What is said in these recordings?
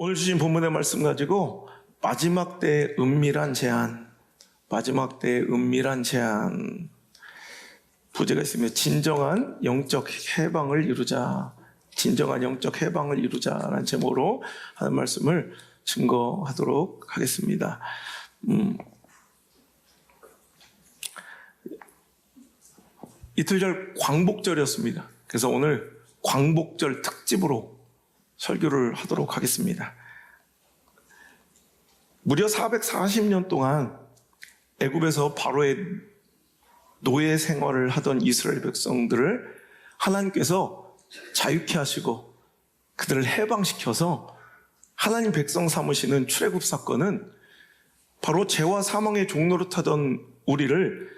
오늘 주신 본문의 말씀 가지고 마지막 때의 은밀한 제안, 부제가 있으며 진정한 영적 해방을 이루자라는 제목으로 하는 말씀을 증거하도록 하겠습니다. 이틀 전 광복절이었습니다. 그래서 오늘 광복절 특집으로 설교를 하도록 하겠습니다. 무려 440년 동안 애굽에서 바로의 노예 생활을 하던 이스라엘 백성들을 하나님께서 자유케 하시고 그들을 해방시켜서 하나님 백성 삼으시는 출애굽 사건은 바로 죄와 사망의 종로로 타던 우리를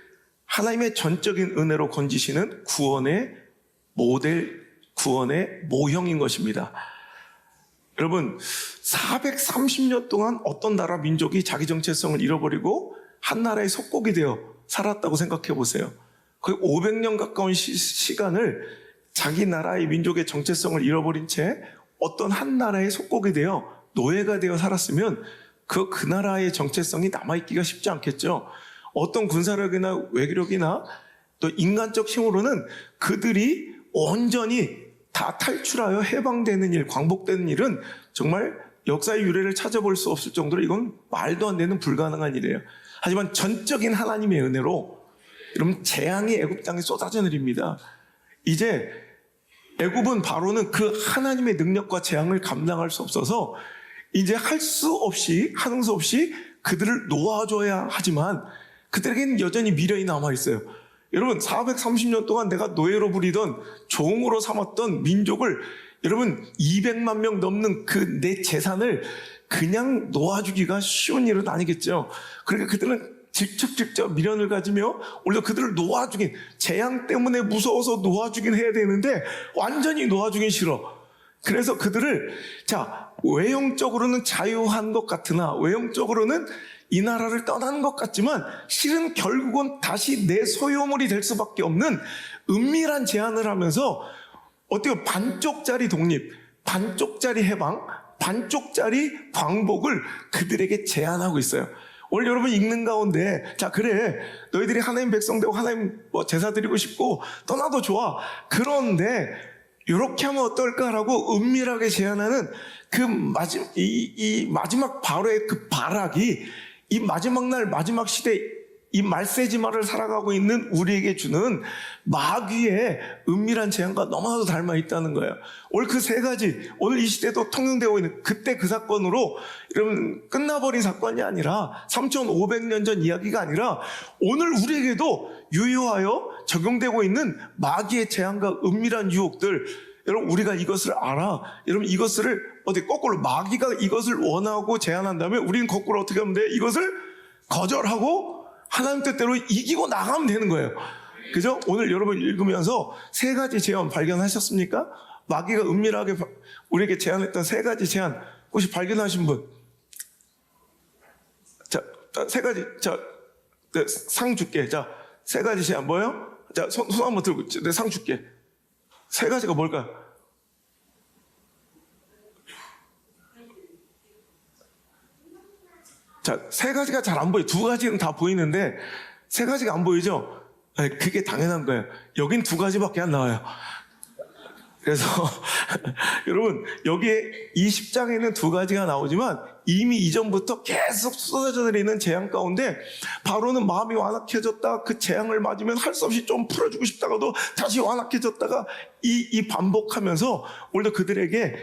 하나님의 전적인 은혜로 건지시는 구원의 모델, 구원의 모형인 것입니다. 여러분, 430년 동안 어떤 나라 민족이 자기 정체성을 잃어버리고 한 나라의 속국이 되어 살았다고 생각해 보세요. 거의 500년 가까운 시간을 자기 나라의 민족의 정체성을 잃어버린 채 어떤 한 나라의 속국이 되어 노예가 되어 살았으면 그 나라의 정체성이 남아있기가 쉽지 않겠죠. 어떤 군사력이나 외교력이나 또 인간적 힘으로는 그들이 온전히 다 탈출하여 해방되는 일, 광복되는 일은 정말 역사의 유래를 찾아볼 수 없을 정도로 이건 말도 안 되는 불가능한 일이에요. 하지만 전적인 하나님의 은혜로 여러분 재앙이 애굽 땅에 쏟아져 내립니다. 이제 애굽은 바로는 그 하나님의 능력과 재앙을 감당할 수 없어서 이제 하는 수 없이 그들을 놓아줘야 하지만 그들에게는 여전히 미련이 남아있어요. 여러분 430년 동안 내가 노예로 부리던 종으로 삼았던 민족을 여러분 200만 명 넘는 그 내 재산을 그냥 놓아주기가 쉬운 일은 아니겠죠. 그러니까 그들은 직접 미련을 가지며 오히려 그들을 놓아주긴, 재앙 때문에 무서워서 놓아주긴 해야 되는데 완전히 놓아주긴 싫어. 그래서 그들을 외형적으로는 자유한 것 같으나 외형적으로는 이 나라를 떠나는 것 같지만 실은 결국은 다시 내 소유물이 될 수밖에 없는 은밀한 제안을 하면서 어떻게 반쪽짜리 독립, 반쪽짜리 해방, 반쪽짜리 광복을 그들에게 제안하고 있어요. 오늘 여러분 읽는 가운데 그래 너희들이 하나님 백성 되고 하나님 제사 드리고 싶고 떠나도 좋아. 그런데 이렇게 하면 어떨까라고 은밀하게 제안하는 이 마지막 바로의 그 발악이 이 마지막 날 마지막 시대 이 말세지마를 살아가고 있는 우리에게 주는 마귀의 은밀한 제안과 너무나도 닮아 있다는 거예요. 오늘 그 세 가지, 오늘 이 시대도 통용되고 있는 그때 그 사건으로 여러분 끝나버린 사건이 아니라 3500년 전 이야기가 아니라 오늘 우리에게도 유효하여 적용되고 있는 마귀의 제안과 은밀한 유혹들. 여러분 우리가 이것을 알아. 여러분 이것을 거꾸로 마귀가 이것을 원하고 제안한다면 우리는 거꾸로 어떻게 하면 돼? 이것을 거절하고 하나님 뜻대로 이기고 나가면 되는 거예요. 그죠? 오늘 여러분 읽으면서 세 가지 제안 발견하셨습니까? 마귀가 은밀하게 우리에게 제안했던 세 가지 제안 혹시 발견하신 분? 세 가지. 상 줄게. 세 가지 제안 뭐예요? 손 한번 들고 내 상 줄게. 세 가지가 뭘까요? 세 가지가 잘 안 보여요. 두 가지는 다 보이는데 세 가지가 안 보이죠? 그게 당연한 거예요. 여긴 두 가지밖에 안 나와요. 그래서 여러분 여기에 이 10장에는 두 가지가 나오지만 이미 이전부터 계속 쏟아져 내리는 재앙 가운데 바로는 마음이 완악해졌다. 그 재앙을 맞으면 할 수 없이 좀 풀어주고 싶다가도 다시 완악해졌다가 이 반복하면서 오히려 그들에게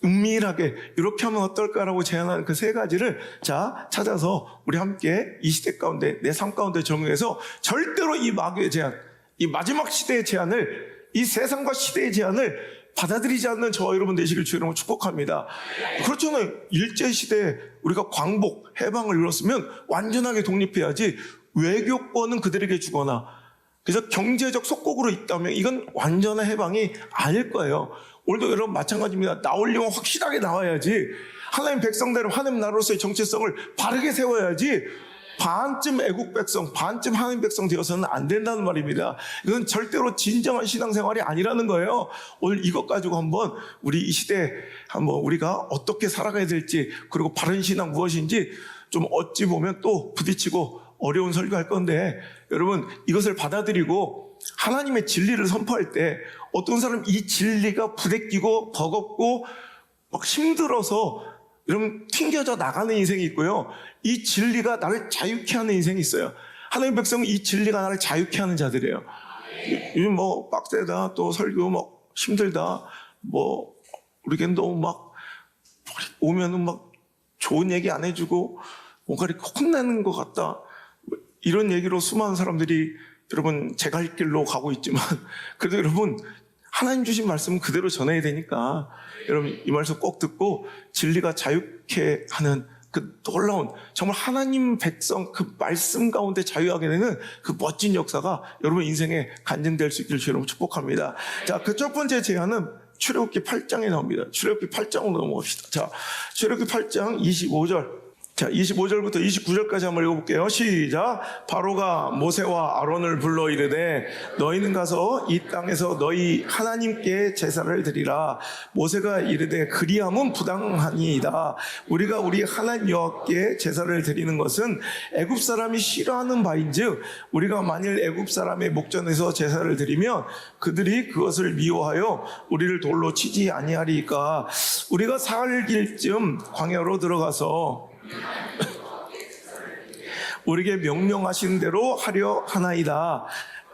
은밀하게 이렇게 하면 어떨까라고 제안하는 그 세 가지를 찾아서 우리 함께 이 시대 가운데 내 삶 가운데 적용해서 절대로 이 마귀의 제안, 이 마지막 시대의 제안을 이 세상과 시대의 제안을 받아들이지 않는 저와 여러분 되시길 주의 이름으로 축복합니다. 그렇잖아요. 일제시대에 우리가 광복, 해방을 이뤘으면 완전하게 독립해야지 외교권은 그들에게 주거나 그래서 경제적 속국으로 있다면 이건 완전한 해방이 아닐 거예요. 오늘도 여러분 마찬가지입니다. 나오려면 확실하게 나와야지. 하나님 백성대로 하나님 나라로서의 정체성을 바르게 세워야지. 반쯤 애국 백성, 반쯤 하나님 백성 되어서는 안 된다는 말입니다. 이건 절대로 진정한 신앙생활이 아니라는 거예요. 오늘 이것 가지고 한번 우리 이 시대에 한번 우리가 어떻게 살아가야 될지, 그리고 바른 신앙 무엇인지 좀 어찌 보면 또 부딪히고 어려운 설교할 건데, 여러분 이것을 받아들이고 하나님의 진리를 선포할 때 어떤 사람 이 진리가 부대끼고 버겁고 막 힘들어서 여러분 튕겨져 나가는 인생이 있고요, 이 진리가 나를 자유케 하는 인생이 있어요. 하나님의 백성은 이 진리가 나를 자유케 하는 자들이에요. 요즘 뭐 빡세다, 또 설교 막 힘들다, 뭐 우리겐 너무 막 오면은 막 좋은 얘기 안 해주고 뭔가 이렇게 혼내는 것 같다, 이런 얘기로 수많은 사람들이 여러분 제 갈 길로 가고 있지만, 그래도 여러분 하나님 주신 말씀은 그대로 전해야 되니까 여러분 이 말씀 꼭 듣고 진리가 자유케 하는 그 놀라운, 정말 하나님 백성 그 말씀 가운데 자유하게 되는 그 멋진 역사가 여러분 인생에 간증될 수 있기를 여러분 축복합니다. 자, 그 첫 번째 제안은 출애굽기 8장에 나옵니다. 출애굽기 8장으로 넘어갑시다. 자, 출애굽기 8장 25절. 자, 25절부터 29절까지 한번 읽어볼게요. 시작. 바로가 모세와 아론을 불러 이르되 너희는 가서 이 땅에서 너희 하나님께 제사를 드리라. 모세가 이르되 그리함은 부당하니이다. 우리가 우리 하나님 여호와께 제사를 드리는 것은 애굽 사람이 싫어하는 바인즉 우리가 만일 애굽 사람의 목전에서 제사를 드리면 그들이 그것을 미워하여 우리를 돌로 치지 아니하리까. 우리가 사흘 길쯤 광야로 들어가서 우리에게 명령하신 대로 하려 하나이다.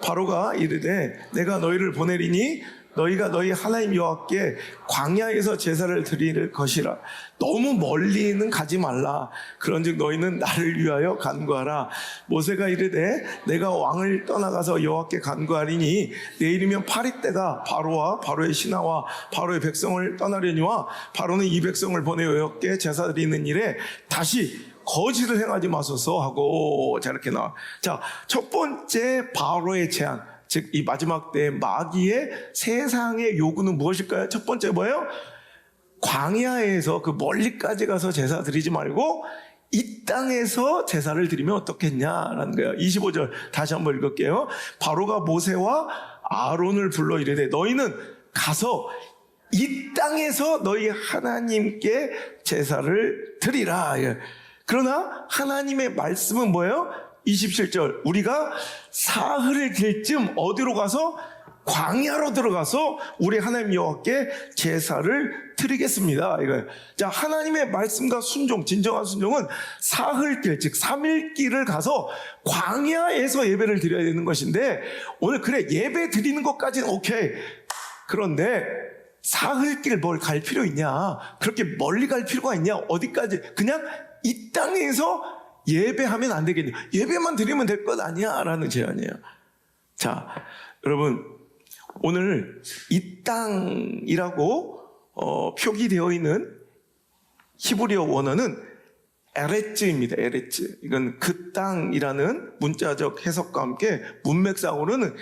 바로가 이르되 내가 너희를 보내리니 너희가 너희 하나님 여호와께 광야에서 제사를 드릴 것이라. 너무 멀리는 가지 말라. 그런즉 너희는 나를 위하여 간구하라. 모세가 이르되 내가 왕을 떠나가서 여호와께 간구하리니 내일이면 파리 때가 바로와 바로의 신하와 바로의 백성을 떠나려니와 바로는 이 백성을 보내 여호와께 제사 드리는 일에 다시 거짓을 행하지 마소서 하고. 자, 이렇게 나와. 자, 첫 번째 바로의 제안, 즉 이 마지막 때 마귀의 세상의 요구는 무엇일까요? 첫 번째 뭐예요? 광야에서 그 멀리까지 가서 제사 드리지 말고 이 땅에서 제사를 드리면 어떻겠냐라는 거예요. 25절 다시 한번 읽을게요. 바로가 모세와 아론을 불러 이르되 너희는 가서 이 땅에서 너희 하나님께 제사를 드리라. 그러나 하나님의 말씀은 뭐예요? 27절 우리가 사흘을 길 쯤 어디로 가서? 광야로 들어가서 우리 하나님 여호와께 제사를 드리겠습니다. 이거예요. 자, 하나님의 말씀과 순종, 진정한 순종은 사흘길, 즉 3일길을 가서 광야에서 예배를 드려야 되는 것인데, 오늘 그래 예배 드리는 것까지는 오케이. 그런데 사흘길 뭘 갈 필요 있냐? 그렇게 멀리 갈 필요가 있냐? 어디까지? 그냥 이 땅에서 예배하면 안 되겠냐? 예배만 드리면 될 것 아니야? 라는 제안이에요. 자, 여러분 오늘 이 땅이라고 표기되어 있는 히브리어 원어는 에레츠입니다. 에레츠. 이건 그 땅이라는 문자적 해석과 함께 문맥상으로는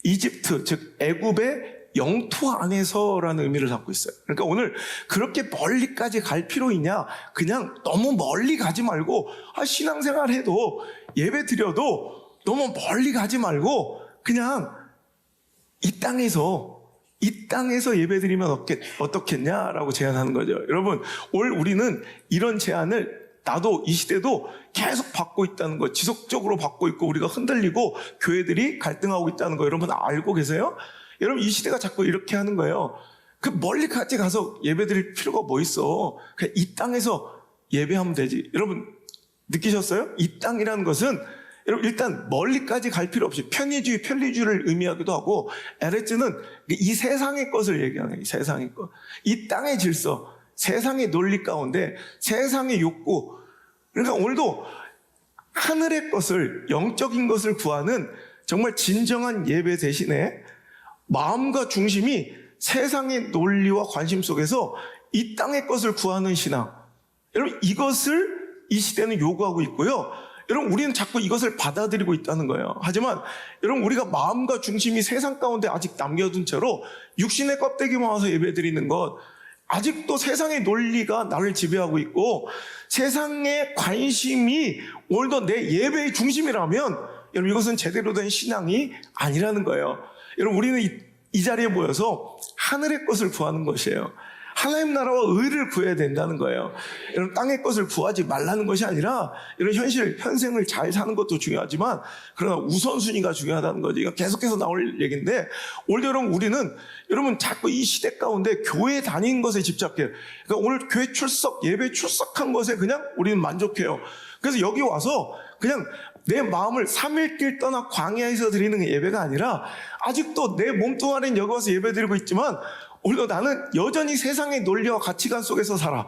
이집트, 즉 애굽의 영토 안에서라는 의미를 갖고 있어요. 그러니까 오늘 그렇게 멀리까지 갈 필요 있냐? 그냥 너무 멀리 가지 말고, 신앙생활 해도 예배 드려도 너무 멀리 가지 말고 그냥 이 땅에서 예배 드리면 어떻겠냐라고 제안하는 거죠. 여러분, 오늘 우리는 이런 제안을 나도 이 시대도 계속 받고 있다는 거, 지속적으로 받고 있고 우리가 흔들리고 교회들이 갈등하고 있다는 거 여러분 알고 계세요? 여러분 이 시대가 자꾸 이렇게 하는 거예요. 그 멀리까지 가서 예배 드릴 필요가 뭐 있어? 그냥 이 땅에서 예배하면 되지. 여러분 느끼셨어요? 이 땅이라는 것은 여러분 일단 멀리까지 갈 필요 없이 편의주의, 편리주의를 의미하기도 하고, 에레츠는 이 세상의 것을 얘기하는 거예요. 이 세상의 것. 이 땅의 질서, 세상의 논리 가운데 세상의 욕구. 그러니까 오늘도 하늘의 것을, 영적인 것을 구하는 정말 진정한 예배 대신에 마음과 중심이 세상의 논리와 관심 속에서 이 땅의 것을 구하는 신앙. 여러분 이것을 이 시대는 요구하고 있고요. 여러분 우리는 자꾸 이것을 받아들이고 있다는 거예요. 하지만 여러분 우리가 마음과 중심이 세상 가운데 아직 남겨둔 채로 육신의 껍데기만 와서 예배드리는 것, 아직도 세상의 논리가 나를 지배하고 있고 세상의 관심이 오늘도 내 예배의 중심이라면 여러분 이것은 제대로 된 신앙이 아니라는 거예요. 여러분 우리는 이 자리에 모여서 하늘의 것을 구하는 것이에요. 하나님 나라와 의를 구해야 된다는 거예요. 여러분 땅의 것을 구하지 말라는 것이 아니라 이런 현생을 잘 사는 것도 중요하지만 그러나 우선순위가 중요하다는 거죠. 이거 계속해서 나올 얘기인데 오늘 우리는 여러분 자꾸 이 시대 가운데 교회 다니는 것에 집착해요. 그러니까 오늘 교회 출석, 예배 출석한 것에 그냥 우리는 만족해요. 그래서 여기 와서 그냥 내 마음을 3일길 떠나 광야에서 드리는 예배가 아니라 아직도 내 몸뚱아리는 여기 와서 예배 드리고 있지만 오늘도 나는 여전히 세상의 논리와 가치관 속에서 살아.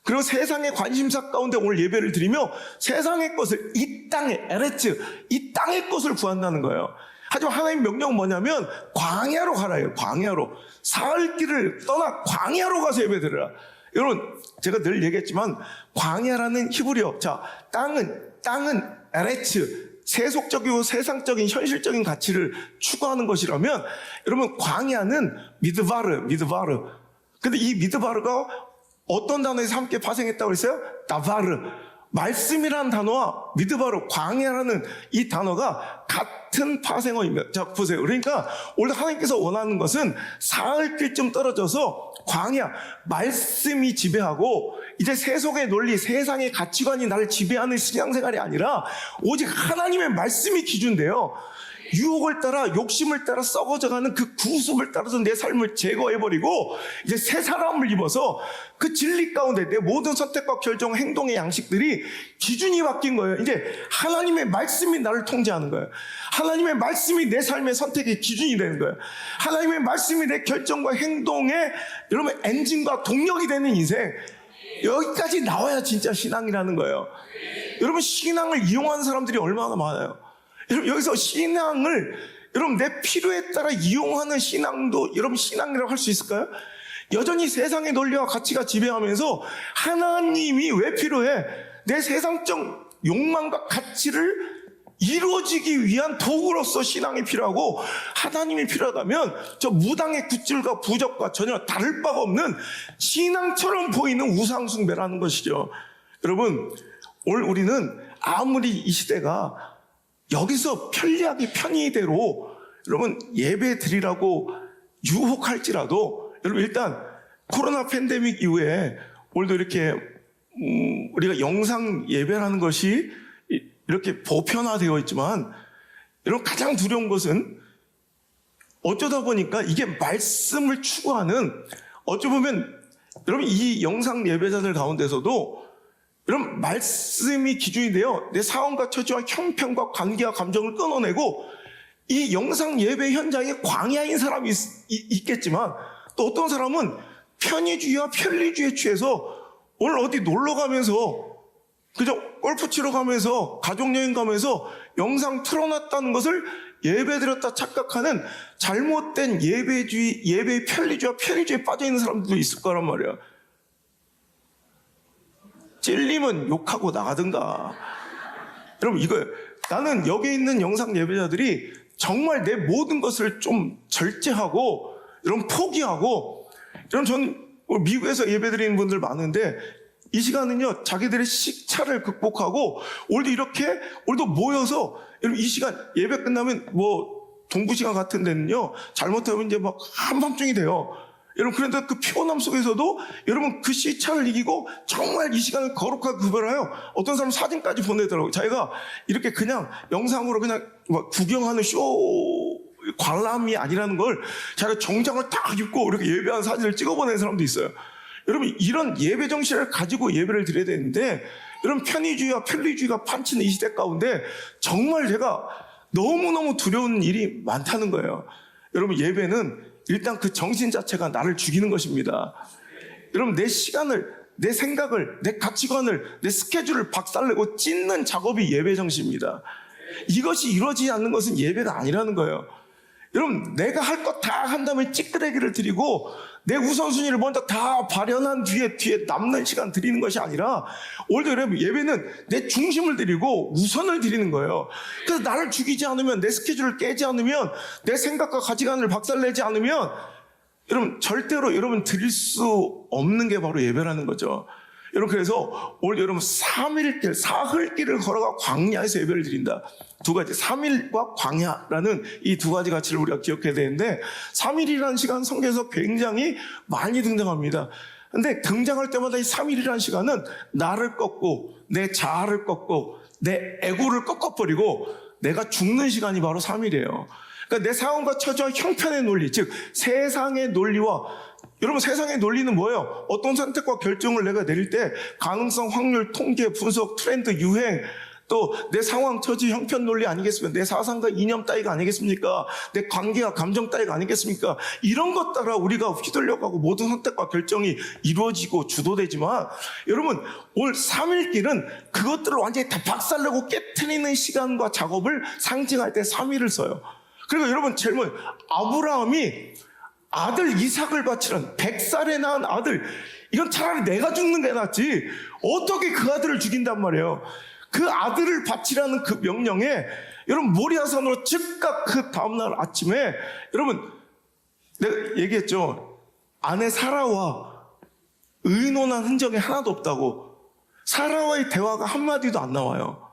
그리고 세상의 관심사 가운데 오늘 예배를 드리며 세상의 것을 이 땅의 에레츠, 이 땅의 것을 구한다는 거예요. 하지만 하나님 명령은 뭐냐면 광야로 가라요. 광야로. 사흘 길을 떠나 광야로 가서 예배 드려라. 여러분 제가 늘 얘기했지만 광야라는 히브리어, 자 땅은 에레츠, 세속적이고 세상적인 현실적인 가치를 추구하는 것이라면 여러분 광야는 미드바르. 근데 이 미드바르가 어떤 단어에서 함께 파생했다고 그랬어요? 다바르. 말씀이라는 단어와 미드바르, 광야라는 이 단어가 같은 파생어입니다. 자 보세요. 그러니까 오늘 하나님께서 원하는 것은 사흘길쯤 떨어져서 광야, 말씀이 지배하고 이제 세속의 논리, 세상의 가치관이 나를 지배하는 신앙생활이 아니라 오직 하나님의 말씀이 기준돼요. 유혹을 따라 욕심을 따라 썩어져가는 그 구습을 따라서 내 삶을 제거해버리고 이제 새 사람을 입어서 그 진리 가운데 내 모든 선택과 결정, 행동의 양식들이 기준이 바뀐 거예요. 이제 하나님의 말씀이 나를 통제하는 거예요. 하나님의 말씀이 내 삶의 선택의 기준이 되는 거예요. 하나님의 말씀이 내 결정과 행동의 여러분 엔진과 동력이 되는 인생, 여기까지 나와야 진짜 신앙이라는 거예요. 여러분 신앙을 이용하는 사람들이 얼마나 많아요. 여러분 여기서 신앙을 여러분 내 필요에 따라 이용하는 신앙도 여러분 신앙이라고 할 수 있을까요? 여전히 세상의 논리와 가치가 지배하면서 하나님이 왜 필요해? 내 세상적 욕망과 가치를 이루어지기 위한 도구로서 신앙이 필요하고 하나님이 필요하다면 저 무당의 굿줄과 부적과 전혀 다를 바가 없는 신앙처럼 보이는 우상숭배라는 것이죠. 여러분 오늘 우리는 아무리 이 시대가 여기서 편리하게 편의대로 여러분 예배 드리라고 유혹할지라도 여러분 일단 코로나 팬데믹 이후에 오늘도 이렇게 우리가 영상 예배라는 것이 이렇게 보편화되어 있지만 여러분 가장 두려운 것은 어쩌다 보니까 이게 말씀을 추구하는 어찌 보면 여러분 이 영상 예배자들 가운데서도 여러분 말씀이 기준이 되어 내 상황과 처지와 형편과 관계와 감정을 끊어내고 이 영상 예배 현장에 광야인 사람이 있겠지만 또 어떤 사람은 편의주의와 편리주의에 취해서 오늘 어디 놀러 가면서 그저 골프 치러 가면서 가족여행 가면서 영상 틀어놨다는 것을 예배드렸다 착각하는 잘못된 예배주의, 예배의 편리주의와 편의주의에 빠져있는 사람들도 있을 거란 말이야. 찔리면 욕하고 나가든가. 여러분 이거예요. 나는 여기 있는 영상 예배자들이 정말 내 모든 것을 좀 절제하고 여러분 포기하고 여러분 전 미국에서 예배드리는 분들 많은데 이 시간은요 자기들의 식차를 극복하고 오늘도 모여서 여러분 이 시간 예배 끝나면 뭐 동부 시간 같은 데는요 잘못하면 이제 막 한밤중이 돼요. 여러분 그런데 그 피곤함 속에서도 여러분 그 시차를 이기고 정말 이 시간을 거룩하게 구별하여 어떤 사람 사진까지 보내더라고요. 자기가 이렇게 그냥 영상으로 그냥 막 구경하는 쇼 관람이 아니라는 걸 자기가 정장을 딱 입고 이렇게 예배하는 사진을 찍어보내는 사람도 있어요. 여러분 이런 예배 정신을 가지고 예배를 드려야 되는데 여러분 편의주의와 편리주의가 판치는 이 시대 가운데 정말 제가 너무너무 두려운 일이 많다는 거예요. 여러분 예배는 일단 그 정신 자체가 나를 죽이는 것입니다. 여러분 내 시간을, 내 생각을, 내 가치관을, 내 스케줄을 박살내고 찢는 작업이 예배 정신입니다. 이것이 이루어지지 않는 것은 예배가 아니라는 거예요. 여러분 내가 할 것 다 한 다음에 찌끄레기를 드리고 내 우선순위를 먼저 다 발현한 뒤에 남는 시간 드리는 것이 아니라 오히려 여러분 예배는 내 중심을 드리고 우선을 드리는 거예요. 그래서 나를 죽이지 않으면 내 스케줄을 깨지 않으면 내 생각과 가치관을 박살내지 않으면 여러분 절대로 여러분 드릴 수 없는 게 바로 예배라는 거죠. 여러분 그래서 오늘 여러분 3일길 사흘길을 걸어가 광야에서 예배를 드린다. 두 가지 3일과 광야라는 이 두 가지 가치를 우리가 기억해야 되는데 3일이라는 시간 성경에서 굉장히 많이 등장합니다. 근데 등장할 때마다 이 3일이라는 시간은 나를 꺾고 내 자아를 꺾고 내 에고를 꺾어버리고 내가 죽는 시간이 바로 3일이에요. 그러니까 내 상황과 처지와 형편의 논리, 즉 세상의 논리와 여러분 세상의 논리는 뭐예요? 어떤 선택과 결정을 내가 내릴 때 가능성, 확률, 통계, 분석, 트렌드, 유행 또 내 상황, 처지, 형편 논리 아니겠습니까? 내 사상과 이념 따위가 아니겠습니까? 내 관계와 감정 따위가 아니겠습니까? 이런 것 따라 우리가 휘둘려가고 모든 선택과 결정이 이루어지고 주도되지만 여러분 오늘 3일길은 그것들을 완전히 다 박살내고 깨트리는 시간과 작업을 상징할 때 3일을 써요. 그리고 여러분 제일 먼저 아브라함이 아들 이삭을 바치는 100살에 낳은 아들, 이건 차라리 내가 죽는 게 낫지 어떻게 그 아들을 죽인단 말이에요. 그 아들을 바치라는 그 명령에 여러분 모리아산으로 즉각 그 다음날 아침에 여러분 내가 얘기했죠. 아내 사라와 의논한 흔적이 하나도 없다고. 사라와의 대화가 한마디도 안 나와요.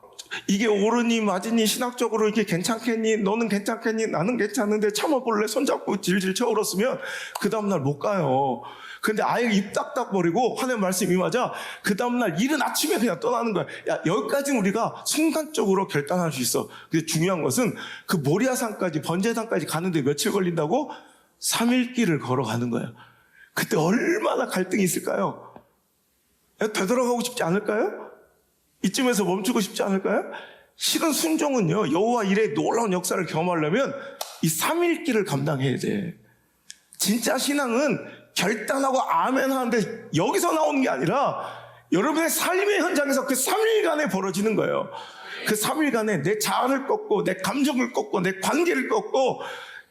이게 옳으니 맞으니 신학적으로 이게 괜찮겠니? 너는 괜찮겠니? 나는 괜찮은데 참아볼래? 손잡고 질질 쳐울었으면 그 다음날 못 가요. 근데 아예 입 딱딱 버리고 하나님 말씀 임하자 그 다음날 이른 아침에 그냥 떠나는 거야. 야, 여기까지는 우리가 순간적으로 결단할 수 있어. 근데 중요한 것은 그 모리아산까지 번제산까지 가는데 며칠 걸린다고? 3일 길을 걸어가는 거예요. 그때 얼마나 갈등이 있을까요? 되돌아가고 싶지 않을까요? 이쯤에서 멈추고 싶지 않을까요? 실은 순종은요, 여호와 일의 놀라운 역사를 경험하려면 이 3일 길을 감당해야 돼. 진짜 신앙은 결단하고 아멘 하는데 여기서 나오는 게 아니라 여러분의 삶의 현장에서 그 3일간에 벌어지는 거예요. 그 3일간에 내 자아를 꺾고 내 감정을 꺾고 내 관계를 꺾고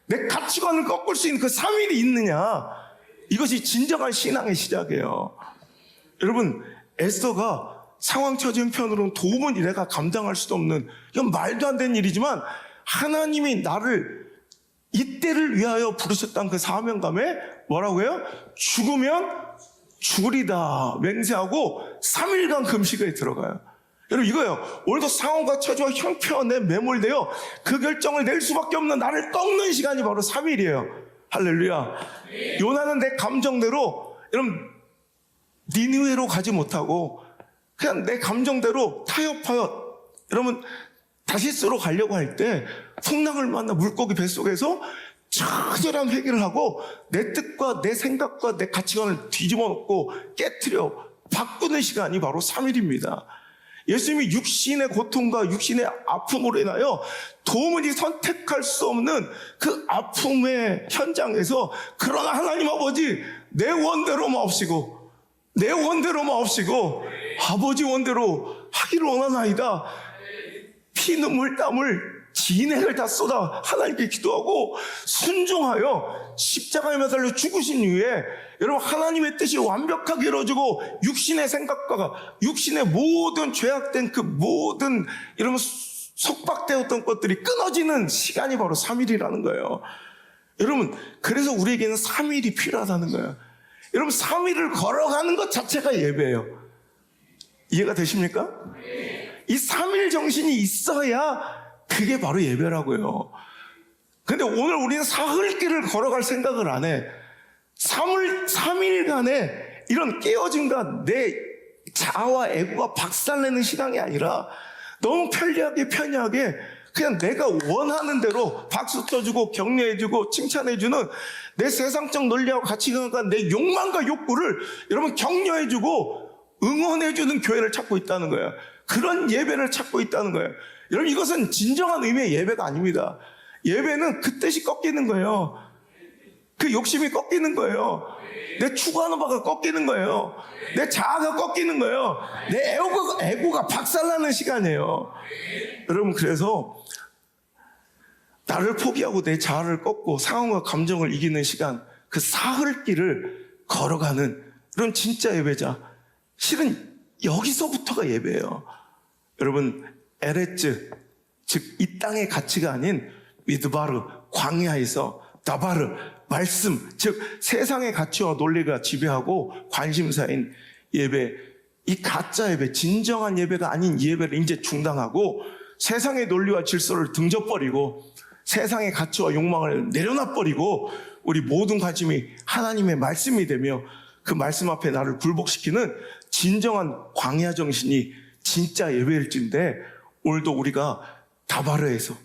내 가치관을 꺾을 수 있는 그 3일이 있느냐, 이것이 진정한 신앙의 시작이에요. 여러분 에스더가 상황 처지 형편으로는 도무지 내가 감당할 수도 없는, 이건 말도 안 되는 일이지만 하나님이 나를 이때를 위하여 부르셨다는 그 사명감에 뭐라고 해요? 죽으면 죽으리다 맹세하고 3일간 금식에 들어가요. 여러분 이거예요. 오늘도 상황과 처지와 형편에 매몰되어 그 결정을 낼 수밖에 없는 나를 꺾는 시간이 바로 3일이에요. 할렐루야. 요나는 내 감정대로 여러분 니느웨로 가지 못하고 그냥 내 감정대로 타협하여 여러분 다시스로 가려고 할 때 풍랑을 만나 물고기 뱃속에서 처절한 회개를 하고 내 뜻과 내 생각과 내 가치관을 뒤집어 놓고 깨트려 바꾸는 시간이 바로 3일입니다. 예수님이 육신의 고통과 육신의 아픔으로 인하여 도무지 선택할 수 없는 그 아픔의 현장에서 그러나 하나님 아버지 내 원대로 마옵시고 내 원대로 마옵시고 아버지 원대로 하기를 원하나이다. 피 눈물 땀을 진액을 다 쏟아 하나님께 기도하고 순종하여 십자가에 매달려 죽으신 이후에 여러분 하나님의 뜻이 완벽하게 이루어지고 육신의 생각과 육신의 모든 죄악된 그 모든 여러분 속박되었던 것들이 끊어지는 시간이 바로 3일이라는 거예요. 여러분 그래서 우리에게는 3일이 필요하다는 거예요. 여러분 3일을 걸어가는 것 자체가 예배예요. 이해가 되십니까? 이 3일 정신이 있어야 그게 바로 예배라고요. 근데 오늘 우리는 사흘길을 걸어갈 생각을 안 해. 3일간의 이런 깨어짐과 내 자아와 에고가 박살내는 신앙이 아니라 너무 편리하게 그냥 내가 원하는 대로 박수 쳐주고 격려해주고 칭찬해주는 내 세상적 논리와 가치관과 내 욕망과 욕구를 여러분 격려해주고 응원해주는 교회를 찾고 있다는 거예요. 그런 예배를 찾고 있다는 거예요. 여러분 이것은 진정한 의미의 예배가 아닙니다. 예배는 그 뜻이 꺾이는 거예요. 그 욕심이 꺾이는 거예요. 내 추구하는 바가 꺾이는 거예요. 내 자아가 꺾이는 거예요. 내 에고가 박살나는 시간이에요. 여러분 그래서 나를 포기하고 내 자아를 꺾고 상황과 감정을 이기는 시간, 그 사흘길을 걸어가는 이런 진짜 예배자, 실은 여기서부터가 예배예요. 여러분 에레츠, 즉 이 땅의 가치가 아닌 미드바르 광야에서 다바르 말씀, 즉 세상의 가치와 논리가 지배하고 관심사인 예배, 이 가짜 예배, 진정한 예배가 아닌 예배를 이제 중단하고 세상의 논리와 질서를 등져버리고 세상의 가치와 욕망을 내려놔버리고 우리 모든 관심이 하나님의 말씀이 되며 그 말씀 앞에 나를 굴복시키는 진정한 광야 정신이 진짜 예배일진데, 오늘도 우리가 다바르에서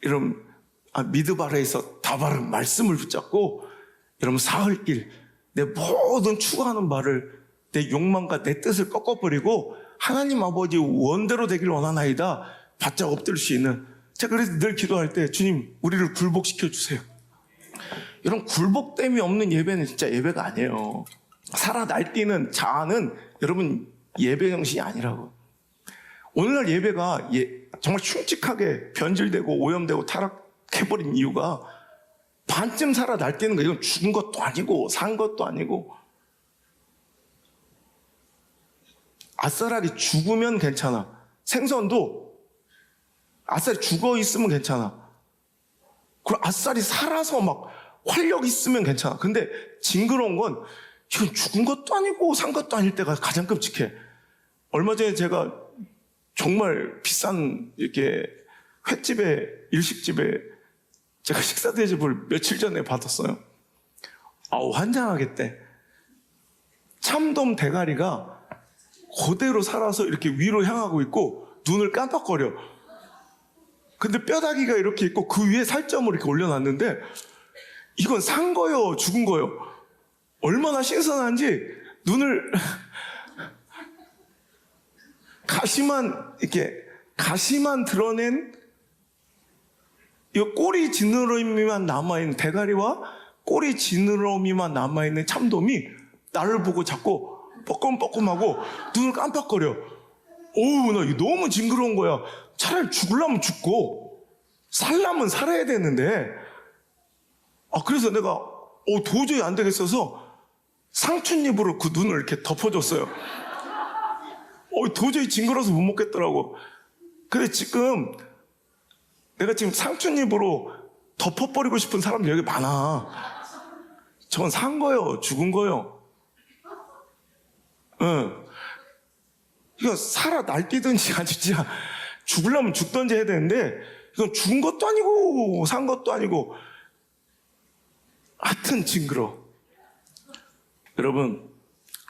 여러분 미드바르에서 다바르 말씀을 붙잡고 여러분 사흘길 내 모든 추구하는 바를 내 욕망과 내 뜻을 꺾어버리고 하나님 아버지 원대로 되길 원하나이다 바짝 엎드릴 수 있는, 제가 그래서 늘 기도할 때 주님 우리를 굴복시켜 주세요. 이런 굴복됨이 없는 예배는 진짜 예배가 아니에요. 살아 날뛰는 자아는 여러분 예배 정신이 아니라고. 오늘날 예배가 정말 흉측하게 변질되고 오염되고 타락해버린 이유가 반쯤 살아 날뛰는 거예요. 이건 죽은 것도 아니고 산 것도 아니고, 아싸라리 죽으면 괜찮아. 생선도 아싸리 죽어 있으면 괜찮아. 그럼 아싸리 살아서 막 활력 있으면 괜찮아. 근데 징그러운 건 이건 죽은 것도 아니고 산 것도 아닐 때가 가장 끔찍해. 얼마 전에 제가 정말 비싼 이렇게 횟집에, 일식집에 제가 식사 대접을 며칠 전에 받았어요. 환장하겠대. 참돔 대가리가 그대로 살아서 이렇게 위로 향하고 있고 눈을 깜빡거려. 근데 뼈다귀가 이렇게 있고 그 위에 살점을 이렇게 올려놨는데 이건 산 거요, 죽은 거요? 얼마나 신선한지 눈을 가시만 드러낸 이 꼬리 지느러미만 남아있는 대가리와 꼬리 지느러미만 남아있는 참돔이 나를 보고 자꾸 뻐끔뻐끔하고 눈을 깜빡거려. 나 이거 너무 징그러운 거야. 차라리 죽으려면 죽고 살려면 살아야 되는데, 그래서 내가 도저히 안 되겠어서 상추잎으로 그 눈을 이렇게 덮어줬어요. 도저히 징그러워서 못 먹겠더라고. 근데 내가 지금 상추잎으로 덮어버리고 싶은 사람들 여기 많아. 저건 산 거요, 죽은 거요? 이거 살아 날뛰든지 진짜 죽으려면 죽든지 해야 되는데, 이건 죽은 것도 아니고 산 것도 아니고 하여튼 징그러. 여러분,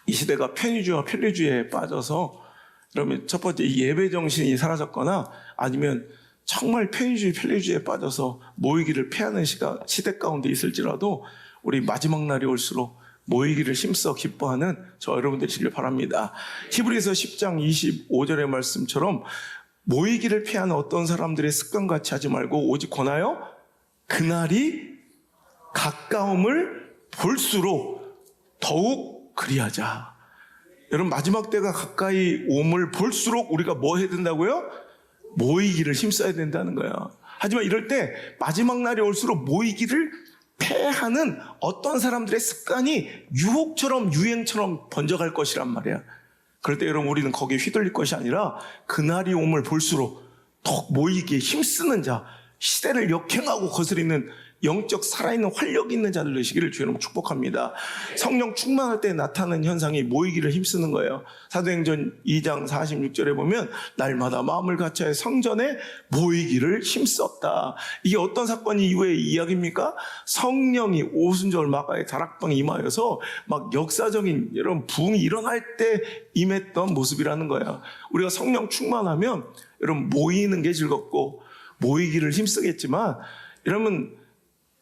이 시대가 편의주의와 편리주의에 빠져서 여러분 첫 번째 이 예배 정신이 사라졌거나 아니면 정말 편의주의 편리주의에 빠져서 모이기를 피하는 시대 가운데 있을지라도 우리 마지막 날이 올수록 모이기를 힘써 기뻐하는 저 여러분 되시길 바랍니다. 히브리서 10장 25절의 말씀처럼 모이기를 피하는 어떤 사람들의 습관같이 하지 말고 오직 권하여 그날이 가까움을 볼수록 더욱 그리하자. 여러분 마지막 때가 가까이 옴을 볼수록 우리가 뭐 해야 된다고요? 모이기를 힘써야 된다는 거야. 하지만 이럴 때 마지막 날이 올수록 모이기를 패하는 어떤 사람들의 습관이 유혹처럼 유행처럼 번져갈 것이란 말이야. 그럴 때 여러분 우리는 거기에 휘둘릴 것이 아니라 그날이 옴을 볼수록 더욱 모이기에 힘쓰는 자, 시대를 역행하고 거스리는 영적 살아있는 활력 있는 자들 되시기를 주의 이름으로 축복합니다. 성령 충만할 때 나타나는 현상이 모이기를 힘쓰는 거예요. 사도행전 2장 46절에 보면 날마다 마음을 같이하여 성전에 모이기를 힘썼다. 이게 어떤 사건이 이후의 이야기입니까? 성령이 오순절 마가의 다락방에 임하여서 막 역사적인 여러분 부흥이 일어날 때 임했던 모습이라는 거예요. 우리가 성령 충만하면 여러분 모이는 게 즐겁고 모이기를 힘쓰겠지만, 여러분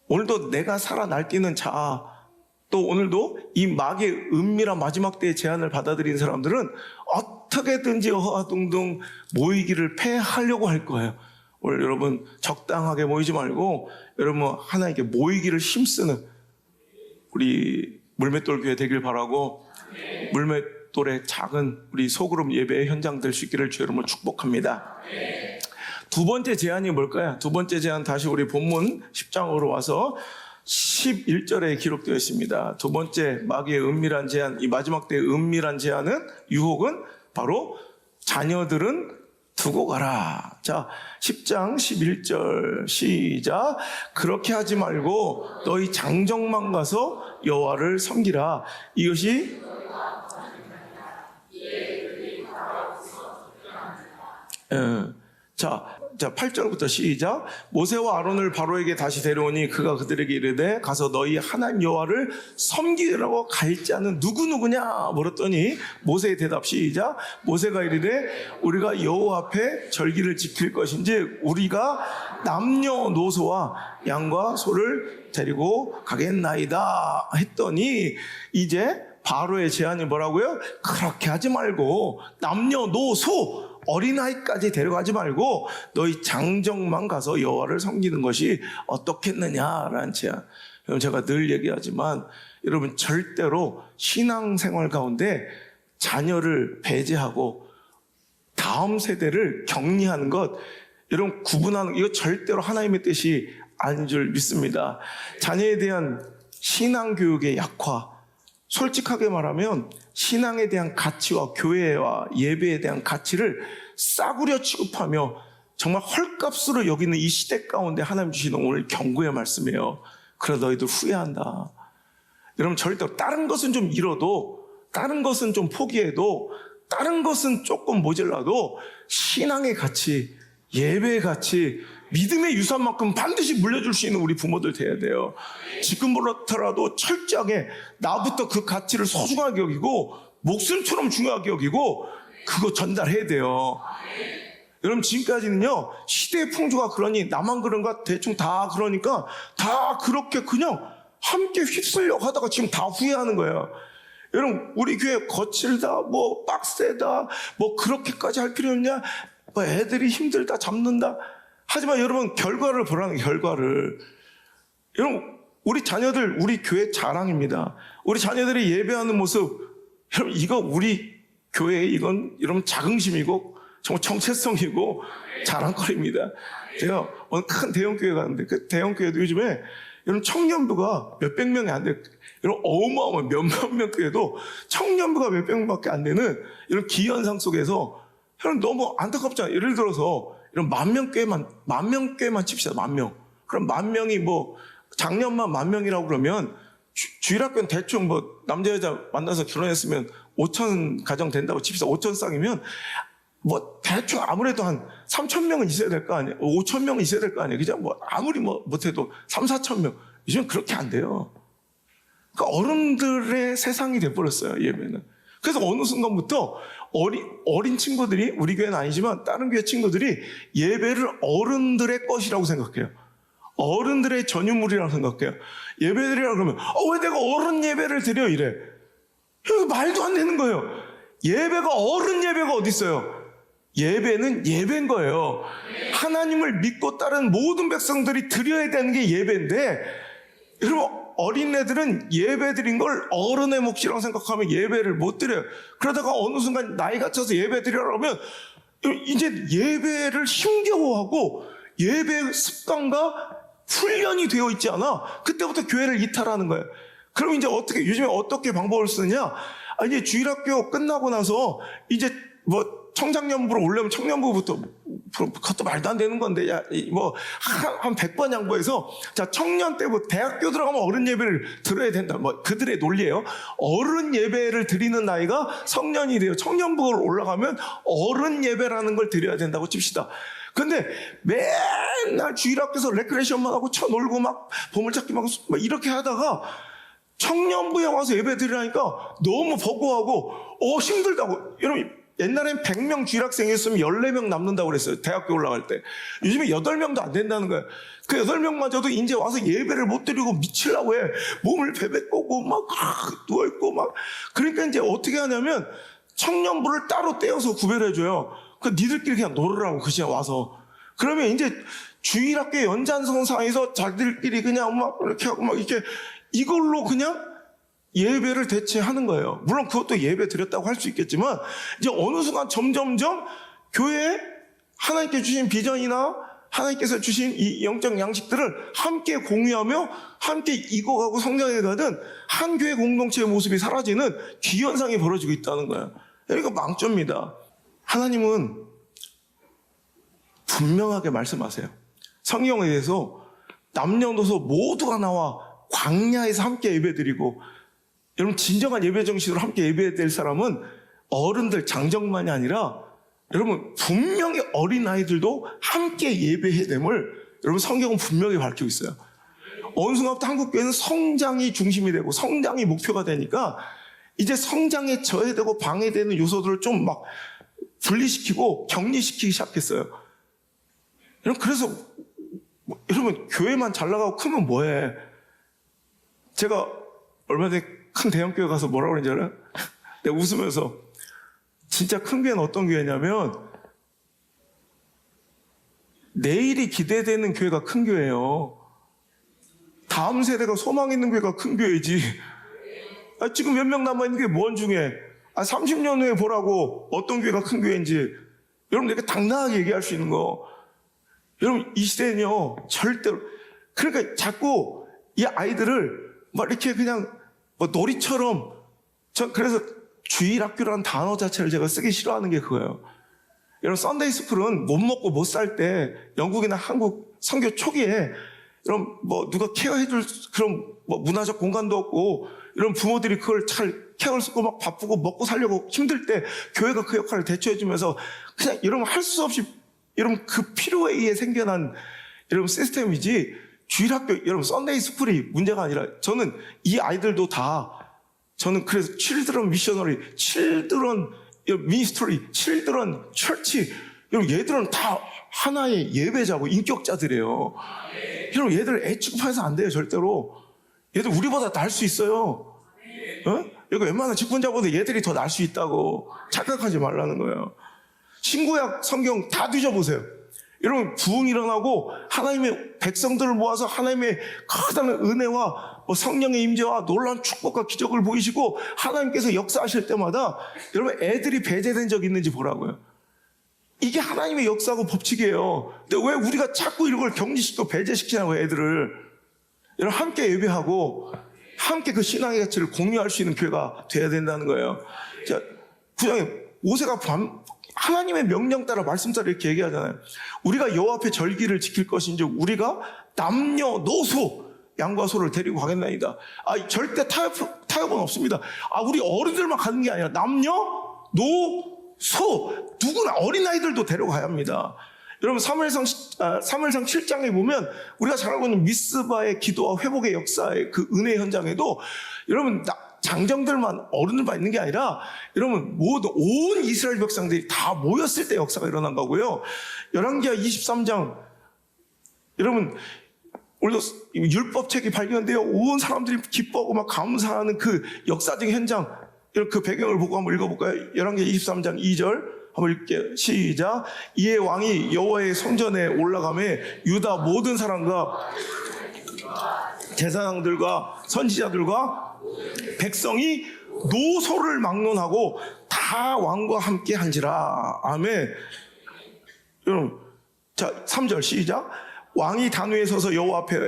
오늘도 내가 살아 날뛰는 자, 또 오늘도 이 마귀의 은밀한 마지막 때의 제안을 받아들인 사람들은 어떻게든지 허하둥둥 모이기를 패하려고 할 거예요. 오늘 여러분 적당하게 모이지 말고 여러분 하나님께 모이기를 힘쓰는 우리 물맷돌 교회 되길 바라고, 물맷돌의 작은 우리 소그룹 예배의 현장 될 수 있기를 주의 이름으로 축복합니다. 두 번째 제안이 뭘까요? 두 번째 제안 다시 우리 본문 10장으로 와서 11절에 기록되어 있습니다. 두 번째 마귀의 은밀한 제안, 이 마지막 때의 은밀한 제안은, 유혹은 바로 자녀들은 두고 가라. 자, 10장 11절 시작. 그렇게 하지 말고 너희 장정만 가서 여호와를 섬기라. 이것이 자 8절부터 시작. 모세와 아론을 바로에게 다시 데려오니 그가 그들에게 이르되 가서 너희 하나님 여호와를 섬기라고 갈 자는 누구누구냐 물었더니 모세의 대답 시작. 모세가 이르되 우리가 여호와 앞에 절기를 지킬 것인지 우리가 남녀노소와 양과 소를 데리고 가겠나이다 했더니 이제 바로의 제안이 뭐라고요? 그렇게 하지 말고 남녀노소 어린아이까지 데려가지 말고 너희 장정만 가서 여호와를 섬기는 것이 어떻겠느냐라는 제안. 여러분 제가 늘 얘기하지만 여러분 절대로 신앙생활 가운데 자녀를 배제하고 다음 세대를 격리하는 것, 여러분 구분하는 이거 절대로 하나님의 뜻이 아닌 줄 믿습니다. 자녀에 대한 신앙교육의 약화, 솔직하게 말하면 신앙에 대한 가치와 교회와 예배에 대한 가치를 싸구려 취급하며 정말 헐값으로 여기는 이 시대 가운데 하나님 주시는 오늘 경고의 말씀이에요. 그래 너희들 후회한다. 여러분 절대로 다른 것은 좀 잃어도, 다른 것은 좀 포기해도, 다른 것은 조금 모자라도 신앙의 가치, 예배의 가치, 믿음의 유산만큼 반드시 물려줄 수 있는 우리 부모들 돼야 돼요. 지금부터라도 철저하게 나부터 그 가치를 소중하게 여기고 목숨처럼 중요하게 여기고 그거 전달해야 돼요. 여러분 지금까지는요 시대의 풍조가 그러니 나만 그런가 대충 다 그러니까 다 그렇게 그냥 함께 휩쓸려 가다가 지금 다 후회하는 거예요. 여러분 우리 교회 거칠다 뭐 빡세다 뭐 그렇게까지 할 필요 없냐, 뭐 애들이 힘들다 잡는다. 하지만 여러분 결과를 보라는 결과를. 여러분 우리 자녀들 우리 교회 자랑입니다. 우리 자녀들이 예배하는 모습, 여러분 이거 우리 교회의 이건 여러분 자긍심이고 정말 정체성이고 자랑거리입니다. 제가 오늘 큰 대형교회 가는데 그 대형교회도 요즘에 여러분 청년부가 몇백 명이 안 돼요. 여러분 어마어마한 몇몇 명 교회도 청년부가 몇백 명밖에 안 되는 이런 기현상 속에서 여러분 너무 안타깝잖아요. 예를 들어서 이런 만 명 교회만 칩시다. 10,000명. 그럼 10,000명이 뭐 작년만 10,000명이라고 그러면 주일학교는 대충 뭐 남자 여자 만나서 결혼했으면 5,000 가정 된다고 칩시다. 5,000 쌍이면 뭐 대충 아무래도 한 3,000명은 있어야 될 거 아니에요. 5,000명은 있어야 될 거 아니에요. 그죠? 뭐 아무리 뭐 못해도 3,000~4,000명. 요즘 그렇게 안 돼요. 그러니까 어른들의 세상이 돼버렸어요, 예배는. 그래서 어느 순간부터 어린 친구들이, 우리 교회는 아니지만 다른 교회 친구들이 예배를 어른들의 것이라고 생각해요. 어른들의 전유물이라고 생각해요. 예배드리라 그러면 왜 내가 어른 예배를 드려 이래. 이거 말도 안 되는 거예요. 예배가 어른 예배가 어디 있어요? 예배는 예배인 거예요. 하나님을 믿고 따른 모든 백성들이 드려야 되는 게 예배인데, 여러분 어린애들은 예배 드린 걸 어른의 몫이라고 생각하면 예배를 못 드려요. 그러다가 어느 순간 나이가 차서 예배 드리려고 하면 이제 예배를 힘겨워하고 예배 습관과 훈련이 되어 있지 않아. 그때부터 교회를 이탈하는 거예요. 그럼 이제 요즘에 어떻게 방법을 쓰느냐? 이제 주일학교 끝나고 나서 이제 뭐 청장년부로 오려면 청년부부터, 그것도 말도 안 되는 건데, 한 100번 양보해서, 자, 청년 때부터 대학교 들어가면 어른 예배를 들어야 된다. 뭐, 그들의 논리예요. 어른 예배를 드리는 나이가 성년이 돼요. 청년부로 올라가면 어른 예배라는 걸 드려야 된다고 칩시다. 근데 맨날 주일학교에서 레크레이션만 하고 쳐놀고 막 보물찾기 막 이렇게 하다가 청년부에 와서 예배 드리라니까 너무 버거워하고, 힘들다고. 여러분, 옛날엔 100명 주일학생이 있으면 14명 남는다고 그랬어요. 대학교 올라갈 때. 요즘에 8명도 안 된다는 거예요. 그 8명마저도 이제 와서 예배를 못 드리고 미치려고 해. 몸을 베베꼬고 막 누워있고 막. 그러니까 이제 어떻게 하냐면 청년부를 따로 떼어서 구별해줘요. 그 니들끼리 그냥 놀으라고 그냥 와서. 그러면 이제 주일학교 연장선상에서 자기들끼리 그냥 막 이렇게 하고 막 이렇게 이걸로 그냥 예배를 대체하는 거예요. 물론 그것도 예배 드렸다고 할 수 있겠지만 이제 어느 순간 점점점 교회에 하나님께 주신 비전이나 하나님께서 주신 이 영적 양식들을 함께 공유하며 함께 익어가고 성장해가는 한 교회 공동체의 모습이 사라지는 기현상이 벌어지고 있다는 거예요. 그러니까 망조입니다. 하나님은 분명하게 말씀하세요. 성경에 대해서 남녀노소 모두가 나와 광야에서 함께 예배드리고, 여러분 진정한 예배 정신으로 함께 예배될 사람은 어른들 장정만이 아니라 여러분 분명히 어린아이들도 함께 예배해야 됨을 여러분 성경은 분명히 밝히고 있어요. 어느 순간부터 한국교회는 성장이 중심이 되고 성장이 목표가 되니까 이제 성장에 저해되고 방해되는 요소들을 좀 막 분리시키고 격리시키기 시작했어요. 여러분 그래서 여러분 교회만 잘 나가고 크면 뭐해? 제가 얼마 전에 큰 대형교회 가서 뭐라고 그랬는지 알아요? 내가 웃으면서 진짜 큰 교회는 어떤 교회냐면 내일이 기대되는 교회가 큰 교회예요. 다음 세대가 소망 있는 교회가 큰 교회지. 지금 몇 명 남아있는 게 뭔 중에 30년 후에 보라고 어떤 교회가 큰 교회인지 여러분 내가 당당하게 얘기할 수 있는 거. 여러분 이 시대는요 절대로 그러니까 자꾸 이 아이들을 막 이렇게 그냥 뭐 놀이처럼 전 그래서 주일학교라는 단어 자체를 제가 쓰기 싫어하는 게 그거예요. 여러분 썬데이 스쿨은 못 먹고 못 살 때 영국이나 한국 선교 초기에 여러분 뭐 누가 케어해줄 그런 뭐 문화적 공간도 없고 이런 부모들이 그걸 잘 케어를 쓰고 막 바쁘고 먹고 살려고 힘들 때 교회가 그 역할을 대처해주면서 그냥 여러분 할 수 없이 여러분 그 필요에 의해 생겨난 여러분 시스템이지 주일학교 여러분 썬데이 스쿨이 문제가 아니라 저는 이 아이들도 다 저는 그래서 칠드런 미셔너리, 칠드런 미니스트리, 칠드런 처치 여러분 얘들은 다 하나의 예배자고 인격자들이에요. 여러분 얘들 애 취급해서 안 돼요 절대로. 얘들 우리보다 나을 수 있어요. 여기 웬만한 직분자보다 얘들이 더 나을 수 있다고 착각하지 말라는 거예요. 신구약 성경 다 뒤져보세요. 여러분 부흥 일어나고 하나님의 백성들을 모아서 하나님의 커다란 은혜와 성령의 임재와 놀라운 축복과 기적을 보이시고 하나님께서 역사하실 때마다 여러분 애들이 배제된 적 있는지 보라고요. 이게 하나님의 역사하고 법칙이에요. 근데 왜 우리가 자꾸 이걸 격리시키고 배제시키냐고 애들을. 여러분 함께 예배하고 함께 그 신앙의 가치를 공유할 수 있는 교회가 돼야 된다는 거예요. 자, 9장에 모세가 하나님의 명령 따라 말씀 따라 이렇게 얘기하잖아요. 우리가 여호와 앞에 절기를 지킬 것인지 우리가 남녀노소 양과 소를 데리고 가겠나이다. 절대 타협은 없습니다. 우리 어른들만 가는 게 아니라 남녀노소 누구나 어린아이들도 데려가야 합니다. 여러분 사무엘상 7장에 보면 우리가 잘 알고 있는 미스바의 기도와 회복의 역사의 그 은혜 현장에도 여러분 장정들만 어른들만 있는 게 아니라 여러분 모두 온 이스라엘 백성들이 다 모였을 때 역사가 일어난 거고요. 열왕기하 23장 여러분 오늘도 율법책이 발견되어 온 사람들이 기뻐하고 막 감사하는 그 역사적 현장 그 배경을 보고 한번 읽어볼까요? 열왕기하 23장 2절 한번 읽게요. 시작. 이에 왕이 여호와의 성전에 올라가매 유다 모든 사람과 제사장들과 선지자들과 백성이 노소를 막론하고 다 왕과 함께 한지라. 아멘. 여러분, 자 3절 시작. 왕이 단위에 서서 여호와 앞에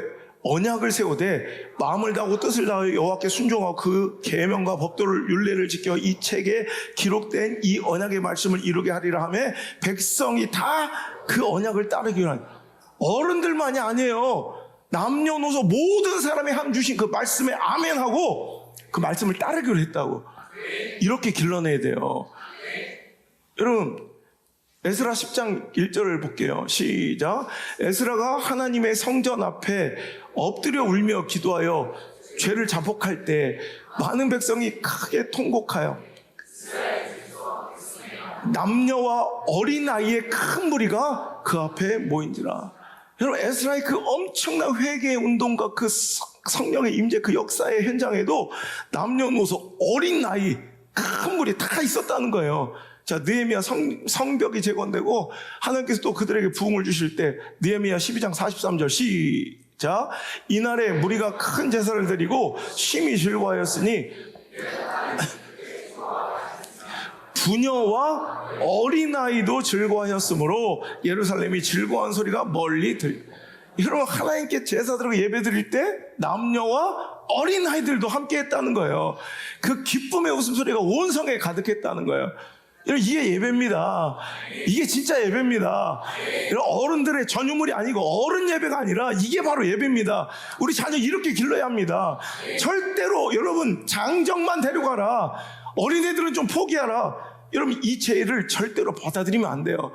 언약을 세우되 마음을 다하고 뜻을 다하여 여호와께 순종하고 그 계명과 법도를 율례를 지켜 이 책에 기록된 이 언약의 말씀을 이루게 하리라 하며 백성이 다 그 언약을 따르기로 한. 어른들만이 아니에요. 남녀노소 모든 사람이 한 주신 그 말씀에 아멘하고 그 말씀을 따르기로 했다고. 이렇게 길러내야 돼요. 여러분 에스라 10장 1절을 볼게요. 시작. 에스라가 하나님의 성전 앞에 엎드려 울며 기도하여 죄를 자복할 때 많은 백성이 크게 통곡하여 남녀와 어린아이의 큰 무리가 그 앞에 모인지라. 여러분 에스라의 그 엄청난 회개의 운동과 그 성령의 임재 그 역사의 현장에도 남녀노소 어린아이 큰 무리 다 있었다는 거예요. 자, 느헤미야 성벽이 재건되고 하나님께서 또 그들에게 부흥을 주실 때 느헤미야 12장 43절 시작. 이날에 무리가 큰 제사를 드리고 심히 즐거워하였으니 부녀와 어린아이도 즐거워하였으므로 예루살렘이 즐거워한 소리가 멀리 들려. 여러분 하나님께 제사 드리고 예배 드릴 때 남녀와 어린아이들도 함께 했다는 거예요. 그 기쁨의 웃음소리가 온 성에 가득했다는 거예요. 이게 예배입니다. 이게 진짜 예배입니다. 어른들의 전유물이 아니고 어른 예배가 아니라 이게 바로 예배입니다. 우리 자녀 이렇게 길러야 합니다. 절대로 여러분 장정만 데려가라. 어린애들은 좀 포기하라. 여러분 이 죄를 절대로 받아들이면 안 돼요.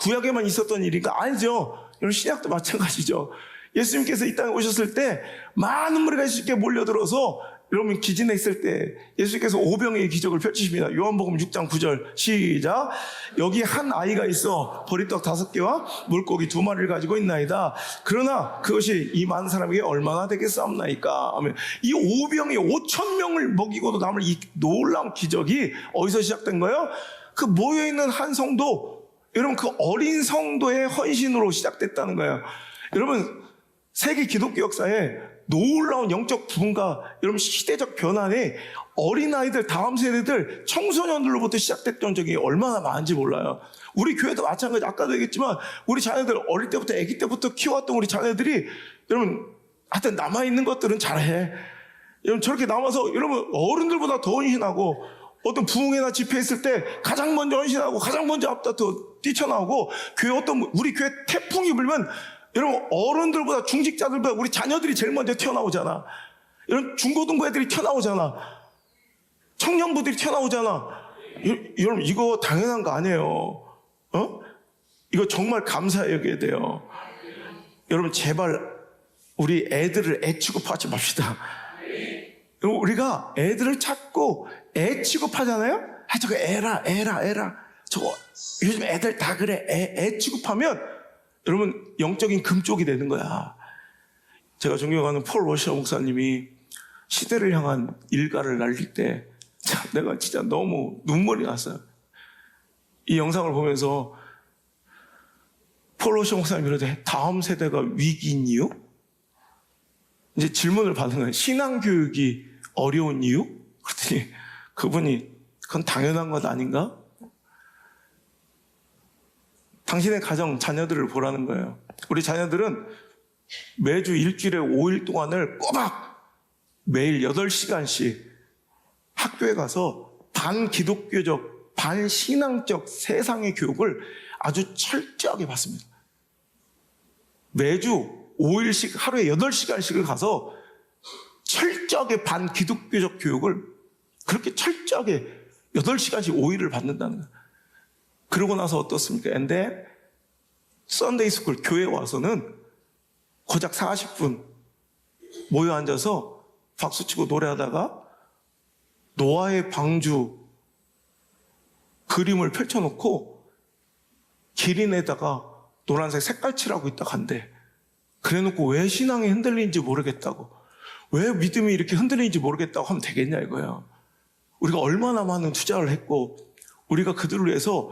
구약에만 있었던 일인가? 아니죠. 여러분 신약도 마찬가지죠. 예수님께서 이 땅에 오셨을 때 많은 무리가 예수님께 몰려들어서 여러분 기진했을 때 예수님께서 오병의 기적을 펼치십니다. 요한복음 6장 9절 시작. 여기 한 아이가 있어 보리떡 5개와 물고기 2마리를 가지고 있나이다. 그러나 그것이 이 많은 사람에게 얼마나 되겠사옵나이까 하면 이 오병이 5,000명을 먹이고도 남을 이 놀라운 기적이 어디서 시작된 거예요? 그 모여있는 한 성도, 여러분 그 어린 성도의 헌신으로 시작됐다는 거예요. 여러분 세계 기독교 역사에 놀라운 영적 부흥과 여러분 시대적 변화에 어린아이들, 다음 세대들, 청소년들로부터 시작됐던 적이 얼마나 많은지 몰라요. 우리 교회도 마찬가지. 아까도 얘기했지만 우리 자녀들 어릴 때부터 아기 때부터 키워왔던 우리 자녀들이 여러분 하여튼 남아있는 것들은 잘해. 여러분 저렇게 남아서 여러분 어른들보다 더 헌신하고 어떤 부흥회나 집회 있을 때 가장 먼저 헌신하고 가장 먼저 앞다퉈 뛰쳐나오고 교회 우리 교회 태풍이 불면 여러분 어른들보다 중직자들보다 우리 자녀들이 제일 먼저 튀어나오잖아. 여러분 중고등부 애들이 튀어나오잖아. 청년부들이 튀어나오잖아. 여러분 이거 당연한 거 아니에요. 이거 정말 감사히 여겨야 돼요. 여러분 제발 우리 애들을 애 취급하지 맙시다. 여러분 우리가 애들을 찾고 애 취급하잖아요. 저거 애라. 저거 요즘 애들 다 그래. 애 취급하면 여러분 영적인 금쪽이 되는 거야. 제가 존경하는 폴 워셔 목사님이 시대를 향한 일가를 날릴 때 내가 진짜 너무 눈물이 났어요. 이 영상을 보면서 폴 워셔 목사님이 이러대. 다음 세대가 위기인 이유? 이제 질문을 받은 거예요. 신앙교육이 어려운 이유? 그랬더니 그분이 그건 당연한 것 아닌가? 당신의 가정, 자녀들을 보라는 거예요. 우리 자녀들은 매주 일주일에 5일 동안을 꼬박 매일 8시간씩 학교에 가서 반기독교적, 반신앙적 세상의 교육을 아주 철저하게 받습니다. 매주 5일씩 하루에 8시간씩을 가서 철저하게 반기독교적 교육을 그렇게 철저하게 8시간씩 5일을 받는다는 거예요. 그러고 나서 어떻습니까? 근데 썬데이 스쿨 교회에 와서는 고작 40분 모여 앉아서 박수치고 노래하다가 노아의 방주 그림을 펼쳐놓고 기린에다가 노란색 색깔칠하고 있다 간대. 그래놓고 왜 신앙이 흔들리는지 모르겠다고, 왜 믿음이 이렇게 흔들리는지 모르겠다고 하면 되겠냐 이거예요. 우리가 얼마나 많은 투자를 했고 우리가 그들을 위해서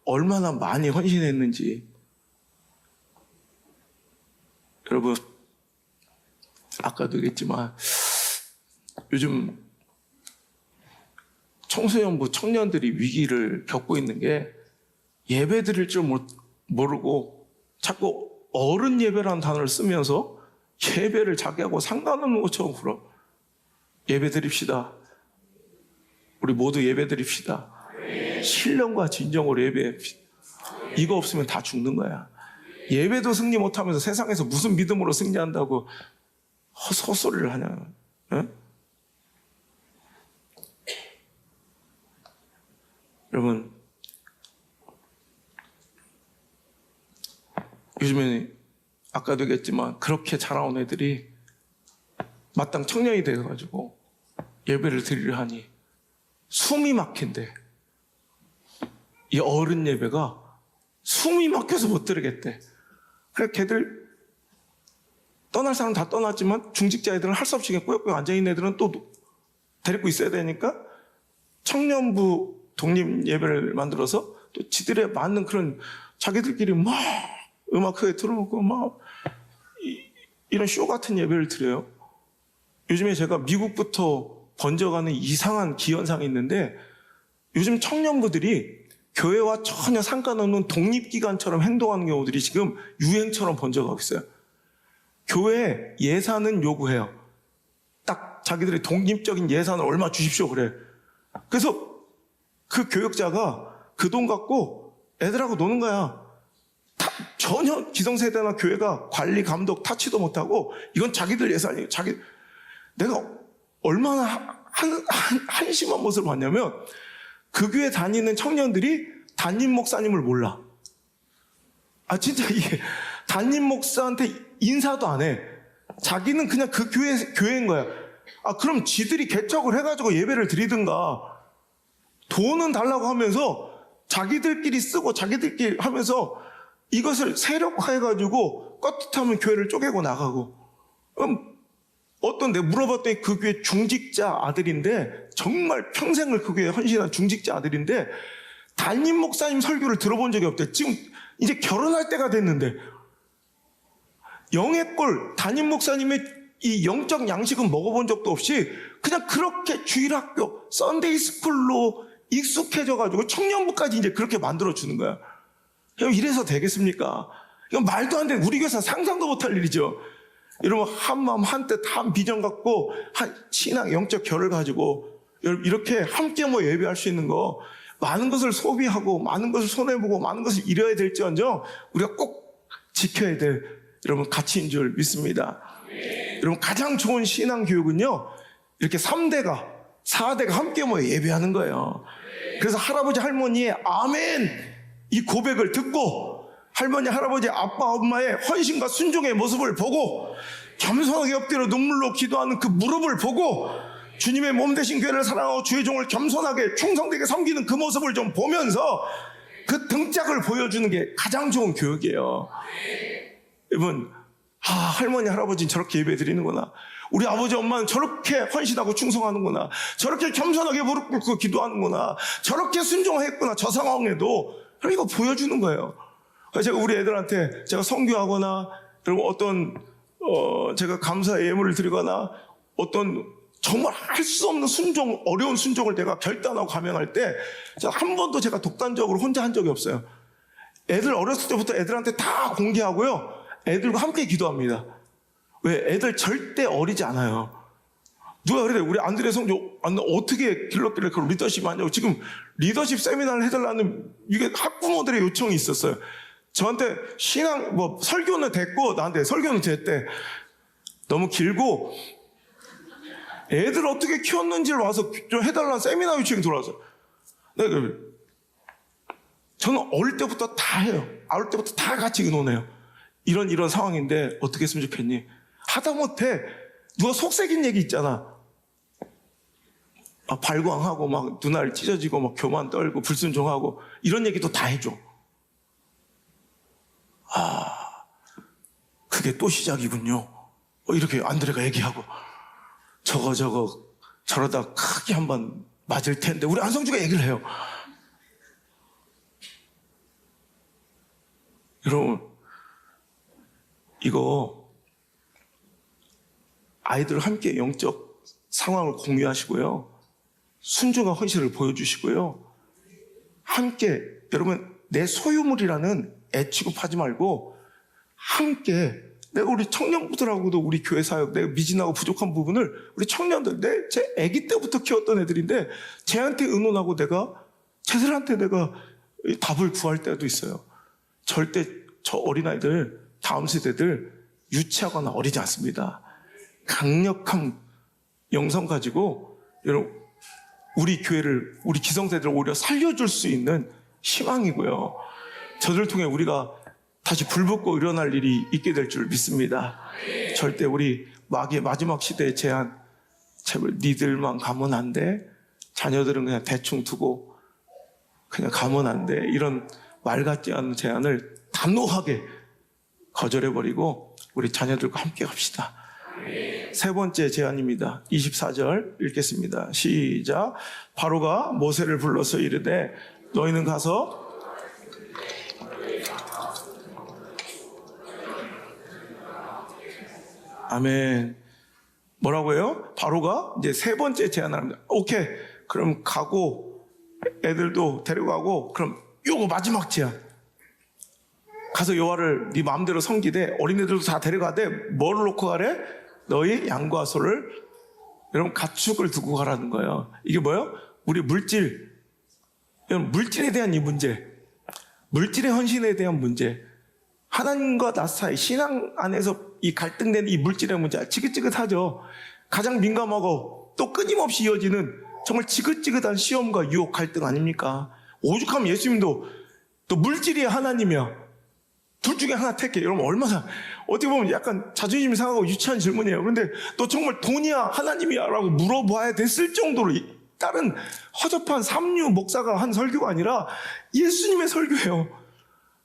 얼마나 많이 헌신했는지. 여러분 아까도 얘기했지만 요즘 청소년부 청년들이 위기를 겪고 있는 게 예배 드릴 줄 모르고 자꾸 어른 예배라는 단어를 쓰면서 예배를 자기하고 상관없는 것처럼 굴어. 예배 드립시다. 우리 모두 예배 드립시다. 신령과 진정으로 예배합시다. 이거 없으면 다 죽는 거야. 예배도 승리 못하면서 세상에서 무슨 믿음으로 승리한다고 헛소리를 하냐. 네? 여러분 요즘에 아까도 얘기했지만 그렇게 자라온 애들이 마땅 청년이 돼가지고 예배를 드리려 하니 숨이 막힌대. 이 어른 예배가 숨이 막혀서 못 드리겠대. 그래 걔들 떠날 사람 다 떠났지만 중직자 애들은 할 수 없이 그냥 꾸역꾸역 앉아있는 애들은 또 데리고 있어야 되니까 청년부 독립 예배를 만들어서 또 지들에 맞는 그런 자기들끼리 막 음악 크게 틀어놓고 막 이런 쇼 같은 예배를 드려요. 요즘에 제가 미국부터 번져가는 이상한 기현상이 있는데 요즘 청년부들이 교회와 전혀 상관없는 독립기관처럼 행동하는 경우들이 지금 유행처럼 번져가고 있어요. 교회 예산은 요구해요. 딱 자기들의 독립적인 예산을 얼마 주십시오 그래. 그래서 그 교역자가 그 돈 갖고 애들하고 노는 거야. 전혀 기성세대나 교회가 관리, 감독, 타치도 못하고 이건 자기들 예산이에요. 내가 얼마나 한심한 모습을 봤냐면 그 교회 다니는 청년들이 담임 목사님을 몰라. 진짜 이게 담임 목사한테 인사도 안 해. 자기는 그냥 그 교회인 거야. 그럼 지들이 개척을 해가지고 예배를 드리든가 돈은 달라고 하면서 자기들끼리 쓰고 자기들끼리 하면서 이것을 세력화해가지고 껐듯하면 교회를 쪼개고 나가고. 내가 물어봤더니 그 교회 중직자 아들인데 정말 평생을 그 교회에 헌신한 중직자 아들인데 담임 목사님 설교를 들어본 적이 없대. 지금 이제 결혼할 때가 됐는데 영의 꼴 담임 목사님의 이 영적 양식은 먹어본 적도 없이 그냥 그렇게 주일학교 썬데이 스쿨로 익숙해져가지고 청년부까지 이제 그렇게 만들어주는 거야. 이래서 되겠습니까? 이건 말도 안 돼. 우리 교회에서 상상도 못할 일이죠. 여러분, 한 마음, 한 뜻, 한 비전 갖고, 한 신앙, 영적 결을 가지고, 이렇게 함께 예배할 수 있는 거, 많은 것을 소비하고, 많은 것을 손해보고, 많은 것을 잃어야 될지언정, 우리가 꼭 지켜야 될, 여러분, 가치인 줄 믿습니다. 여러분, 가장 좋은 신앙 교육은요, 이렇게 3대가, 4대가 함께 예배하는 거예요. 그래서 할아버지, 할머니의 아멘! 이 고백을 듣고, 할머니, 할아버지, 아빠, 엄마의 헌신과 순종의 모습을 보고 겸손하게 엎드려 눈물로 기도하는 그 무릎을 보고 주님의 몸 되신 교회를 사랑하고 주의 종을 겸손하게 충성되게 섬기는 그 모습을 좀 보면서 그 등짝을 보여주는 게 가장 좋은 교육이에요. 여러분, 할머니, 할아버지는 저렇게 예배 드리는구나. 우리 아버지, 엄마는 저렇게 헌신하고 충성하는구나. 저렇게 겸손하게 무릎 꿇고 기도하는구나. 저렇게 순종했구나. 저 상황에도. 이거 보여주는 거예요. 제가 우리 애들한테 제가 선교하거나 그리고 어떤 제가 감사의 예물을 드리거나 어떤 정말 할 수 없는 순종, 어려운 순종을 내가 결단하고 감행할 때 한 번도 제가 독단적으로 혼자 한 적이 없어요. 애들 어렸을 때부터 애들한테 다 공개하고요. 애들과 함께 기도합니다. 왜? 애들 절대 어리지 않아요. 누가 그래? 우리 안드레 성조 어떻게 길렀길래 그 리더십 하냐고. 지금 리더십 세미나를 해달라는 이게 학부모들의 요청이 있었어요. 저한테 신앙, 설교는 됐고, 나한테 설교는 됐대. 너무 길고, 애들 어떻게 키웠는지를 와서 좀 해달라는 세미나 요청이 들어와서. 저는 어릴 때부터 다 해요. 어릴 때부터 다 같이 의논해요. 이런 상황인데, 어떻게 했으면 좋겠니? 하다못해, 누가 속색인 얘기 있잖아. 발광하고, 눈알 찢어지고, 교만 떨고, 불순종하고, 이런 얘기도 다 해줘. 그게 또 시작이군요. 이렇게 안드레가 얘기하고 저러다 크게 한번 맞을 텐데 우리 안성주가 얘기를 해요. 여러분, 이거 아이들 함께 영적 상황을 공유하시고요. 순종과 헌신을 보여주시고요. 함께 여러분 내 소유물이라는 애 취급하지 말고 함께 내가 우리 청년부들하고도 우리 교회 사역 내가 미진하고 부족한 부분을 우리 청년들 제 아기 때부터 키웠던 애들인데 쟤한테 의논하고 쟤들한테 내가 답을 구할 때도 있어요. 절대 저 어린아이들 다음 세대들 유치하거나 어리지 않습니다. 강력한 영성 가지고 여러분 우리 교회를 우리 기성세대를 오히려 살려줄 수 있는 희망이고요. 저들을 통해 우리가 다시 불붙고 일어날 일이 있게 될 줄 믿습니다. 절대 우리 마지막 시대의 제안, 제발 니들만 가면 안 돼. 자녀들은 그냥 대충 두고 그냥 가면 안 돼. 이런 말 같지 않은 제안을 단호하게 거절해버리고 우리 자녀들과 함께 갑시다. 세 번째 제안입니다. 24절 읽겠습니다. 시작. 바로가 모세를 불러서 이르되 너희는 가서 아멘. 뭐라고 해요? 바로가 이제 세 번째 제안을 합니다. 오케이. 그럼 가고 애들도 데려가고 그럼 요거 마지막 제안. 가서 여호와를 네 마음대로 섬기되 어린애들도 다 데려가되 뭐를 놓고 가래? 너희 양과 소를 여러분 가축을 두고 가라는 거예요. 이게 뭐예요? 우리 물질 여러분, 물질에 대한 이 문제, 물질의 헌신에 대한 문제, 하나님과 나 사이, 신앙 안에서 이 갈등된 이 물질의 문제, 지긋지긋하죠. 가장 민감하고 또 끊임없이 이어지는 정말 지긋지긋한 시험과 유혹, 갈등 아닙니까? 오죽하면 예수님도 또 물질이 하나님이야, 둘 중에 하나 택해. 여러분, 얼마나 어떻게 보면 약간 자존심이 상하고 유치한 질문이에요. 그런데 너 정말 돈이야 하나님이야 라고 물어봐야 됐을 정도로 다른 허접한 삼류 목사가 한 설교가 아니라 예수님의 설교예요.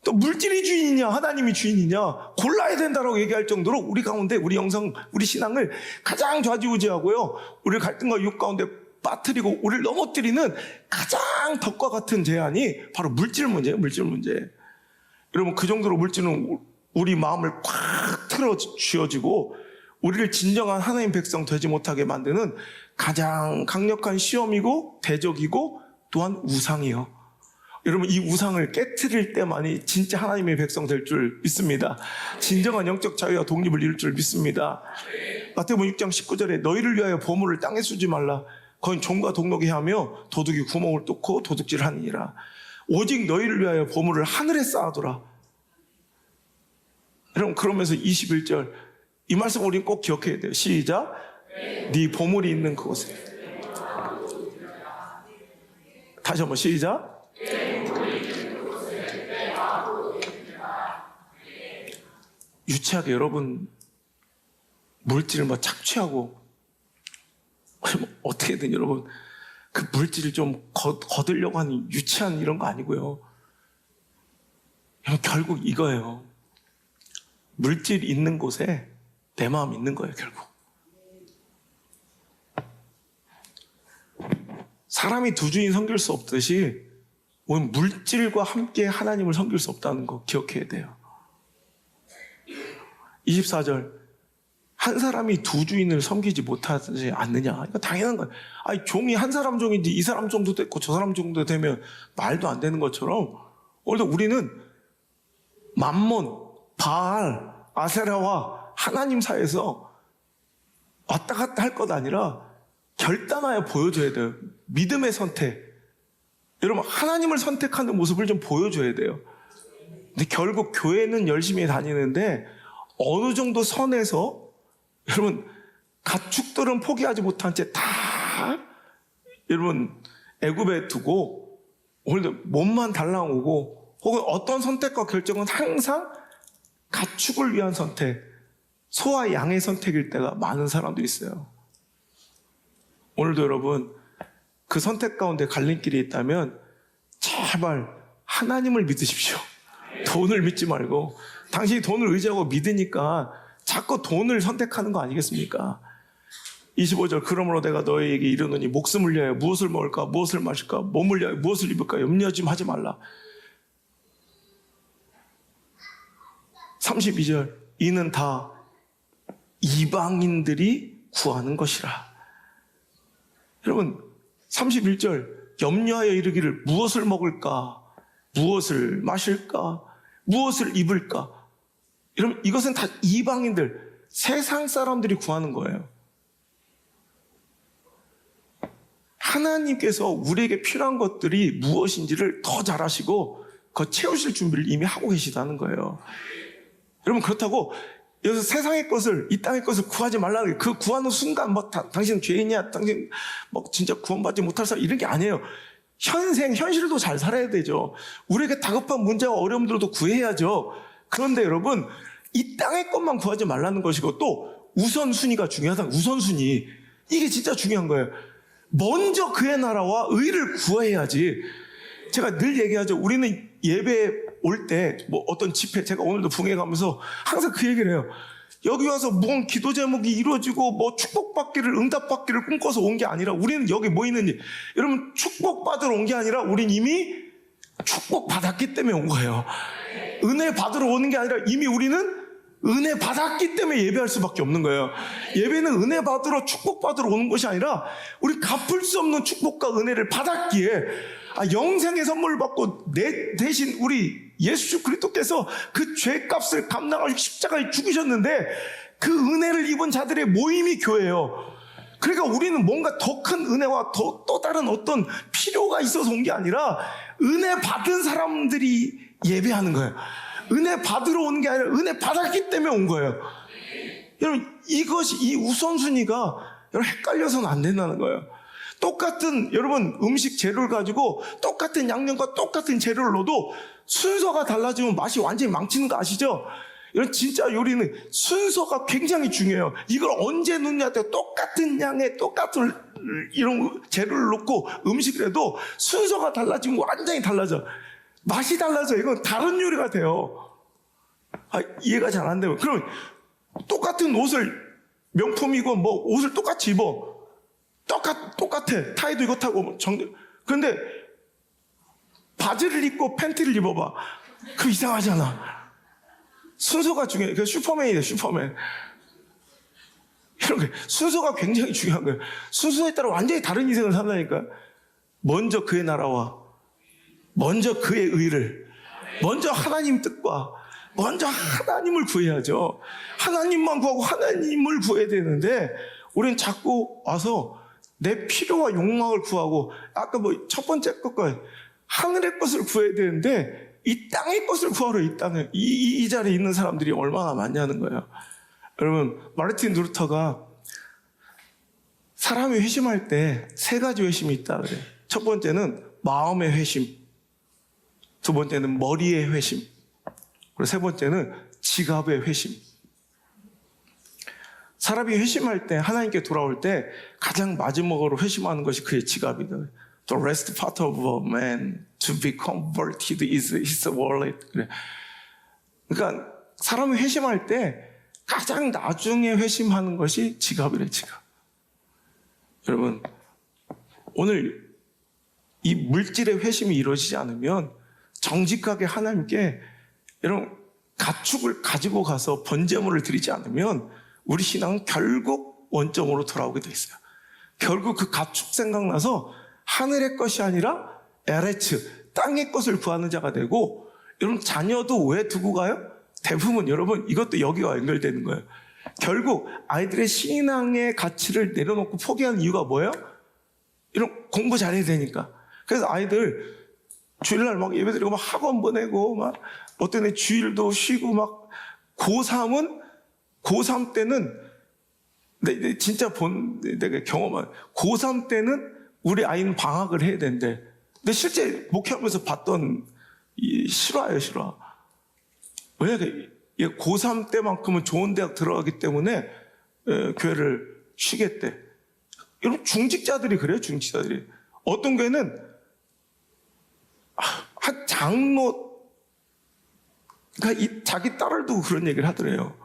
또 물질이 주인이냐 하나님이 주인이냐 골라야 된다라고 얘기할 정도로 우리 가운데, 우리 영성, 우리 신앙을 가장 좌지우지하고요, 우리를 갈등과 유혹 가운데 빠뜨리고 우리를 넘어뜨리는 가장 덕과 같은 제안이 바로 물질 문제예요. 물질 문제. 여러분, 그 정도로 물질은 우리 마음을 꽉 틀어 쥐어지고 우리를 진정한 하나님 백성 되지 못하게 만드는 가장 강력한 시험이고 대적이고 또한 우상이요. 여러분, 이 우상을 깨트릴 때만이 진짜 하나님의 백성 될 줄 믿습니다. 진정한 영적 자유와 독립을 이룰 줄 믿습니다. 마태복음 6장 19절에 너희를 위하여 보물을 땅에 쓰지 말라. 거긴 종과 동록이 하며 도둑이 구멍을 뚫고 도둑질을 하느니라. 오직 너희를 위하여 보물을 하늘에 쌓아두라. 여러분, 그러면서 21절 이 말씀 우리는 꼭 기억해야 돼요. 시작. 네 보물이 있는 그곳에. 다시 한번 시작. 유치하게 여러분, 물질을 막 착취하고 어떻게든 여러분 그 물질을 좀 거두려고 하는 유치한 이런 거 아니고요. 결국 이거예요. 물질 있는 곳에 내 마음 있는 거예요, 결국. 사람이 두 주인 섬길 수 없듯이 우리 물질과 함께 하나님을 섬길 수 없다는 거 기억해야 돼요. 24절, 한 사람이 두 주인을 섬기지 못하지 않느냐. 이거 당연한 거예요. 아니, 종이 한 사람 종인지 이 사람 정도 됐고 저 사람 정도 되면 말도 안 되는 것처럼 오늘도 우리는 맘몬, 바알, 아세라와 하나님 사이에서 왔다 갔다 할 것 아니라 결단하여 보여줘야 돼요. 믿음의 선택. 여러분, 하나님을 선택하는 모습을 좀 보여줘야 돼요. 근데 결국 교회는 열심히 다니는데 어느 정도 선에서 여러분 가축들은 포기하지 못한 채 다 여러분 애굽에 두고 오늘도 몸만 달랑오고 혹은 어떤 선택과 결정은 항상 가축을 위한 선택, 소와 양의 선택일 때가 많은 사람도 있어요. 오늘도 여러분 그 선택 가운데 갈림길이 있다면 제발 하나님을 믿으십시오. 돈을 믿지 말고. 당신이 돈을 의지하고 믿으니까 자꾸 돈을 선택하는 거 아니겠습니까? 25절, 그러므로 내가 너희에게 이르노니 목숨을 위하여 무엇을 먹을까, 무엇을 마실까, 몸을 위하여 무엇을 입을까 염려 좀 하지 말라. 32절, 이는 다 이방인들이 구하는 것이라. 여러분, 31절, 염려하여 이르기를 무엇을 먹을까, 무엇을 마실까, 무엇을 입을까. 여러분, 이것은 다 이방인들, 세상 사람들이 구하는 거예요. 하나님께서 우리에게 필요한 것들이 무엇인지를 더 잘 아시고 그거 채우실 준비를 이미 하고 계시다는 거예요. 여러분, 그렇다고 여기서 세상의 것을, 이 땅의 것을 구하지 말라는, 그 구하는 순간 뭐 당신 죄인이야, 당신 뭐 진짜 구원받지 못할 사람, 이런 게 아니에요. 현실도 잘 살아야 되죠. 우리에게 다급한 문제와 어려움들도 구해야죠. 그런데 여러분, 이 땅의 것만 구하지 말라는 것이고, 또 우선순위가 중요하다. 우선순위, 이게 진짜 중요한 거예요. 먼저 그의 나라와 의를 구해야지. 제가 늘 얘기하죠. 우리는 예배 올 때 뭐 어떤 집회, 제가 오늘도 붕해 가면서 항상 그 얘기를 해요. 여기 와서 뭔 기도 제목이 이루어지고 뭐 축복받기를, 응답받기를 꿈꿔서 온 게 아니라, 우리는 여기 뭐 있는지, 여러분, 축복받으러 온 게 아니라 우린 이미 축복받았기 때문에 온 거예요. 은혜 받으러 오는 게 아니라 이미 우리는 은혜 받았기 때문에 예배할 수밖에 없는 거예요. 예배는 은혜 받으러, 축복받으러 오는 것이 아니라 우리 갚을 수 없는 축복과 은혜를 받았기에, 영생의 선물을 받고 내 대신 우리 예수 그리스도께서 그 죄값을 감당하시고 십자가에 죽으셨는데 그 은혜를 입은 자들의 모임이 교회예요. 그러니까 우리는 뭔가 더 큰 은혜와 또 다른 어떤 필요가 있어서 온 게 아니라 은혜 받은 사람들이 예배하는 거예요. 은혜 받으러 오는 게 아니라 은혜 받았기 때문에 온 거예요. 여러분, 이 우선순위가 여러분 헷갈려서는 안 된다는 거예요. 똑같은 여러분 음식 재료를 가지고 똑같은 양념과 똑같은 재료를 넣어도 순서가 달라지면 맛이 완전히 망치는 거 아시죠? 이런 진짜 요리는 순서가 굉장히 중요해요. 이걸 언제 넣느냐에 따라 똑같은 양의 똑같은 이런 재료를 넣고 음식을 해도 순서가 달라지면 완전히 달라져. 맛이 달라져. 이건 다른 요리가 돼요. 이해가 잘 안 되면. 그럼 똑같은 옷을 명품이고 뭐 옷을 똑같이 입어. 똑같아. 타이도 이거 타고 그런데 바지를 입고 팬티를 입어봐. 그거 이상하잖아. 순서가 중요해. 그 슈퍼맨이래, 슈퍼맨. 이런 게 순서가 굉장히 중요한 거예요. 순서에 따라 완전히 다른 인생을 산다니까. 먼저 그의 나라와 먼저 그의 의를 먼저 하나님 뜻과 먼저 하나님을 구해야죠. 하나님만 구하고 하나님을 구해야 되는데 우리는 자꾸 와서 내 필요와 욕망을 구하고 아까 뭐 첫 번째 것과 하늘의 것을 구해야 되는데 이 땅의 것을 구하러 이 땅에 이 자리에 있는 사람들이 얼마나 많냐는 거예요. 여러분, 마르틴 루터가 사람이 회심할 때 세 가지 회심이 있다 그래요. 첫 번째는 마음의 회심, 두 번째는 머리의 회심, 그리고 세 번째는 지갑의 회심. 사람이 회심할 때, 하나님께 돌아올 때 가장 마지막으로 회심하는 것이 그의 지갑이다. The last part of a man to be converted is his wallet. 그래. 그러니까 사람이 회심할 때 가장 나중에 회심하는 것이 지갑이래, 지갑. 여러분, 오늘 이 물질의 회심이 이루어지지 않으면 정직하게 하나님께 여러분 가축을 가지고 가서 번제물을 드리지 않으면 우리 신앙은 결국 원점으로 돌아오게 돼 있어요. 결국 그 가축 생각나서 하늘의 것이 아니라 에레츠, 땅의 것을 구하는 자가 되고, 여러분 자녀도 왜 두고 가요? 대부분 여러분 이것도 여기와 연결되는 거예요. 결국 아이들의 신앙의 가치를 내려놓고 포기하는 이유가 뭐예요? 이런 공부 잘해야 되니까. 그래서 아이들 주일날 막 예배드리고 막 학원 보내고 막 어떤 애 주일도 쉬고 막 고3 때는 내 진짜 내가 경험한 고3 때는 우리 아이는 방학을 해야 된대. 근데 실제 목회하면서 봤던 실화예요, 실화. 왜? 고3 때만큼은 좋은 대학 들어가기 때문에 교회를 쉬겠대. 여러분 중직자들이 그래요, 중직자들이. 어떤 교회는 한 장로가 자기 딸을 두고 그런 얘기를 하더래요.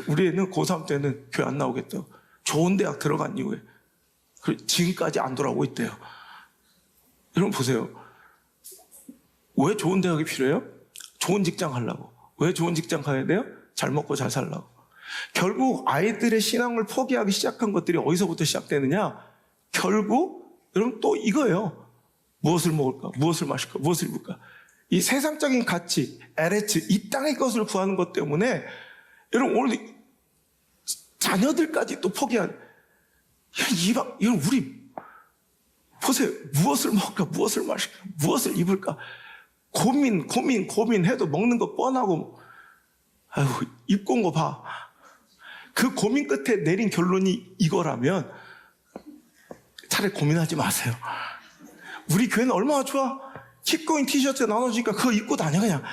우리 애는 고3 때는 교회 안 나오겠다. 좋은 대학 들어간 이후에 지금까지 안 돌아오고 있대요. 여러분 보세요. 왜 좋은 대학이 필요해요? 좋은 직장 가려고. 왜 좋은 직장 가야 돼요? 잘 먹고 잘 살라고. 결국 아이들의 신앙을 포기하기 시작한 것들이 어디서부터 시작되느냐? 결국 여러분 또 이거예요. 무엇을 먹을까? 무엇을 마실까? 무엇을 입을까? 이 세상적인 가치, 에레츠, 이 땅의 것을 구하는 것 때문에 여러분 오늘 자녀들까지 또 포기한 이런 우리 보세요. 무엇을 먹을까? 무엇을 마실까? 무엇을 입을까? 고민해도 먹는 거 뻔하고 아유 입고 온 거 봐. 그 고민 끝에 내린 결론이 이거라면 차라리 고민하지 마세요. 우리 교회는 얼마나 좋아? 킵고잉 티셔츠 나눠주니까 그거 입고 다녀. 그냥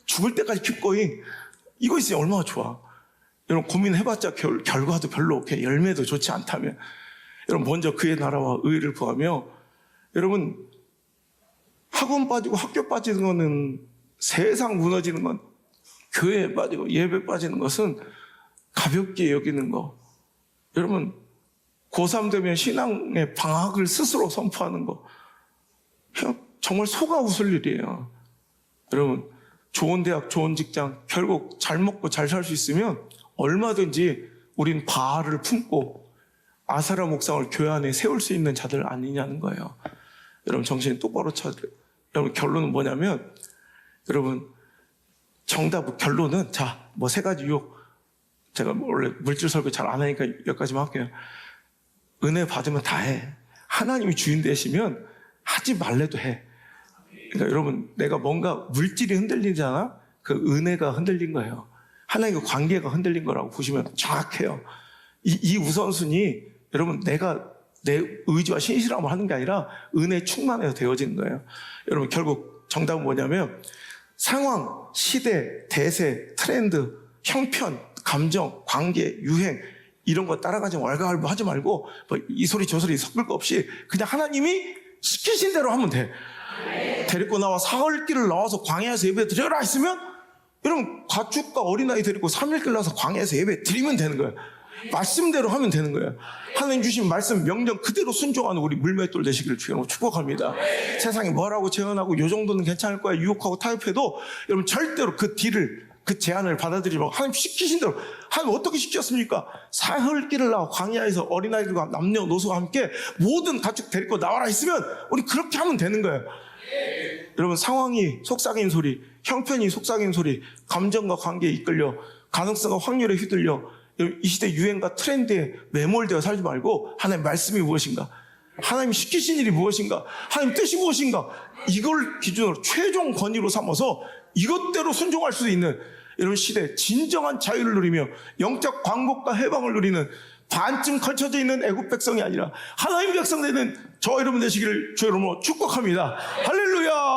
죽을 때까지 킵고잉 이거 있으면 얼마나 좋아. 여러분 고민해봤자 결과도 별로 없게 열매도 좋지 않다면 여러분 먼저 그의 나라와 의를 구하며 여러분 학원 빠지고 학교 빠지는 거는 세상 무너지는 건 교회에 빠지고 예배 빠지는 것은 가볍게 여기는 거. 여러분 고3 되면 신앙의 방학을 스스로 선포하는 거 정말 속아 웃을 일이에요. 여러분 좋은 대학 좋은 직장 결국 잘 먹고 잘 살 수 있으면 얼마든지 우린 바알을 품고 아사라 목상을 교회 안에 세울 수 있는 자들 아니냐는 거예요. 여러분 정신 똑바로 차세요. 여러분 결론은 뭐냐면 여러분 결론은 뭐 3가지 유혹 제가 원래 물질 설교 잘 안 하니까 몇 가지만 할게요. 은혜 받으면 다 해. 하나님이 주인 되시면 하지 말래도 해. 그러니까 여러분, 내가 뭔가 물질이 흔들리잖아? 그 은혜가 흔들린 거예요. 하나님과 관계가 흔들린 거라고 보시면 정확해요. 이 우선순위, 여러분, 내가 내 의지와 신실함을 하는 게 아니라 은혜에 충만해서 되어지는 거예요. 여러분, 결국 정답은 뭐냐면 상황, 시대, 대세, 트렌드, 형편, 감정, 관계, 유행 이런 거 따라가지 왈가왈부 하지 말고 뭐 이 소리 저 소리 섞을 거 없이 그냥 하나님이 시키신 대로 하면 돼. 데리고 나와 사흘길을 나와서 광야에서 예배 드려라 했으면 여러분 가축과 어린아이 데리고 3일길 나와서 광야에서 예배 드리면 되는 거예요. 말씀대로 하면 되는 거예요. 하나님 주신 말씀 명령 그대로 순종하는 우리 물맷돌 되시기를 주님으로 축복합니다. 세상이 뭐라고 제안하고 요 정도는 괜찮을 거야 유혹하고 타협해도 여러분 절대로 그 딜을 그 제안을 받아들이지 말고 하나님 시키신 대로. 하나님 어떻게 시켰습니까? 사흘길을 나와 광야에서 어린아이들과 남녀노소와 함께 모든 가축 데리고 나와라 했으면 우리 그렇게 하면 되는 거예요. 여러분 상황이 속삭이는 소리, 형편이 속삭이는 소리, 감정과 관계에 이끌려 가능성과 확률에 휘둘려 이 시대 유행과 트렌드에 매몰되어 살지 말고 하나님 말씀이 무엇인가, 하나님 시키신 일이 무엇인가, 하나님 뜻이 무엇인가, 이걸 기준으로 최종 권위로 삼아서 이것대로 순종할 수 있는 이런 시대 진정한 자유를 누리며 영적 광복과 해방을 누리는 반쯤 걸쳐져 있는 애국 백성이 아니라 하나님 백성 되는 저 여러분 되시기를 주 여러분으로 축복합니다. 할렐루야.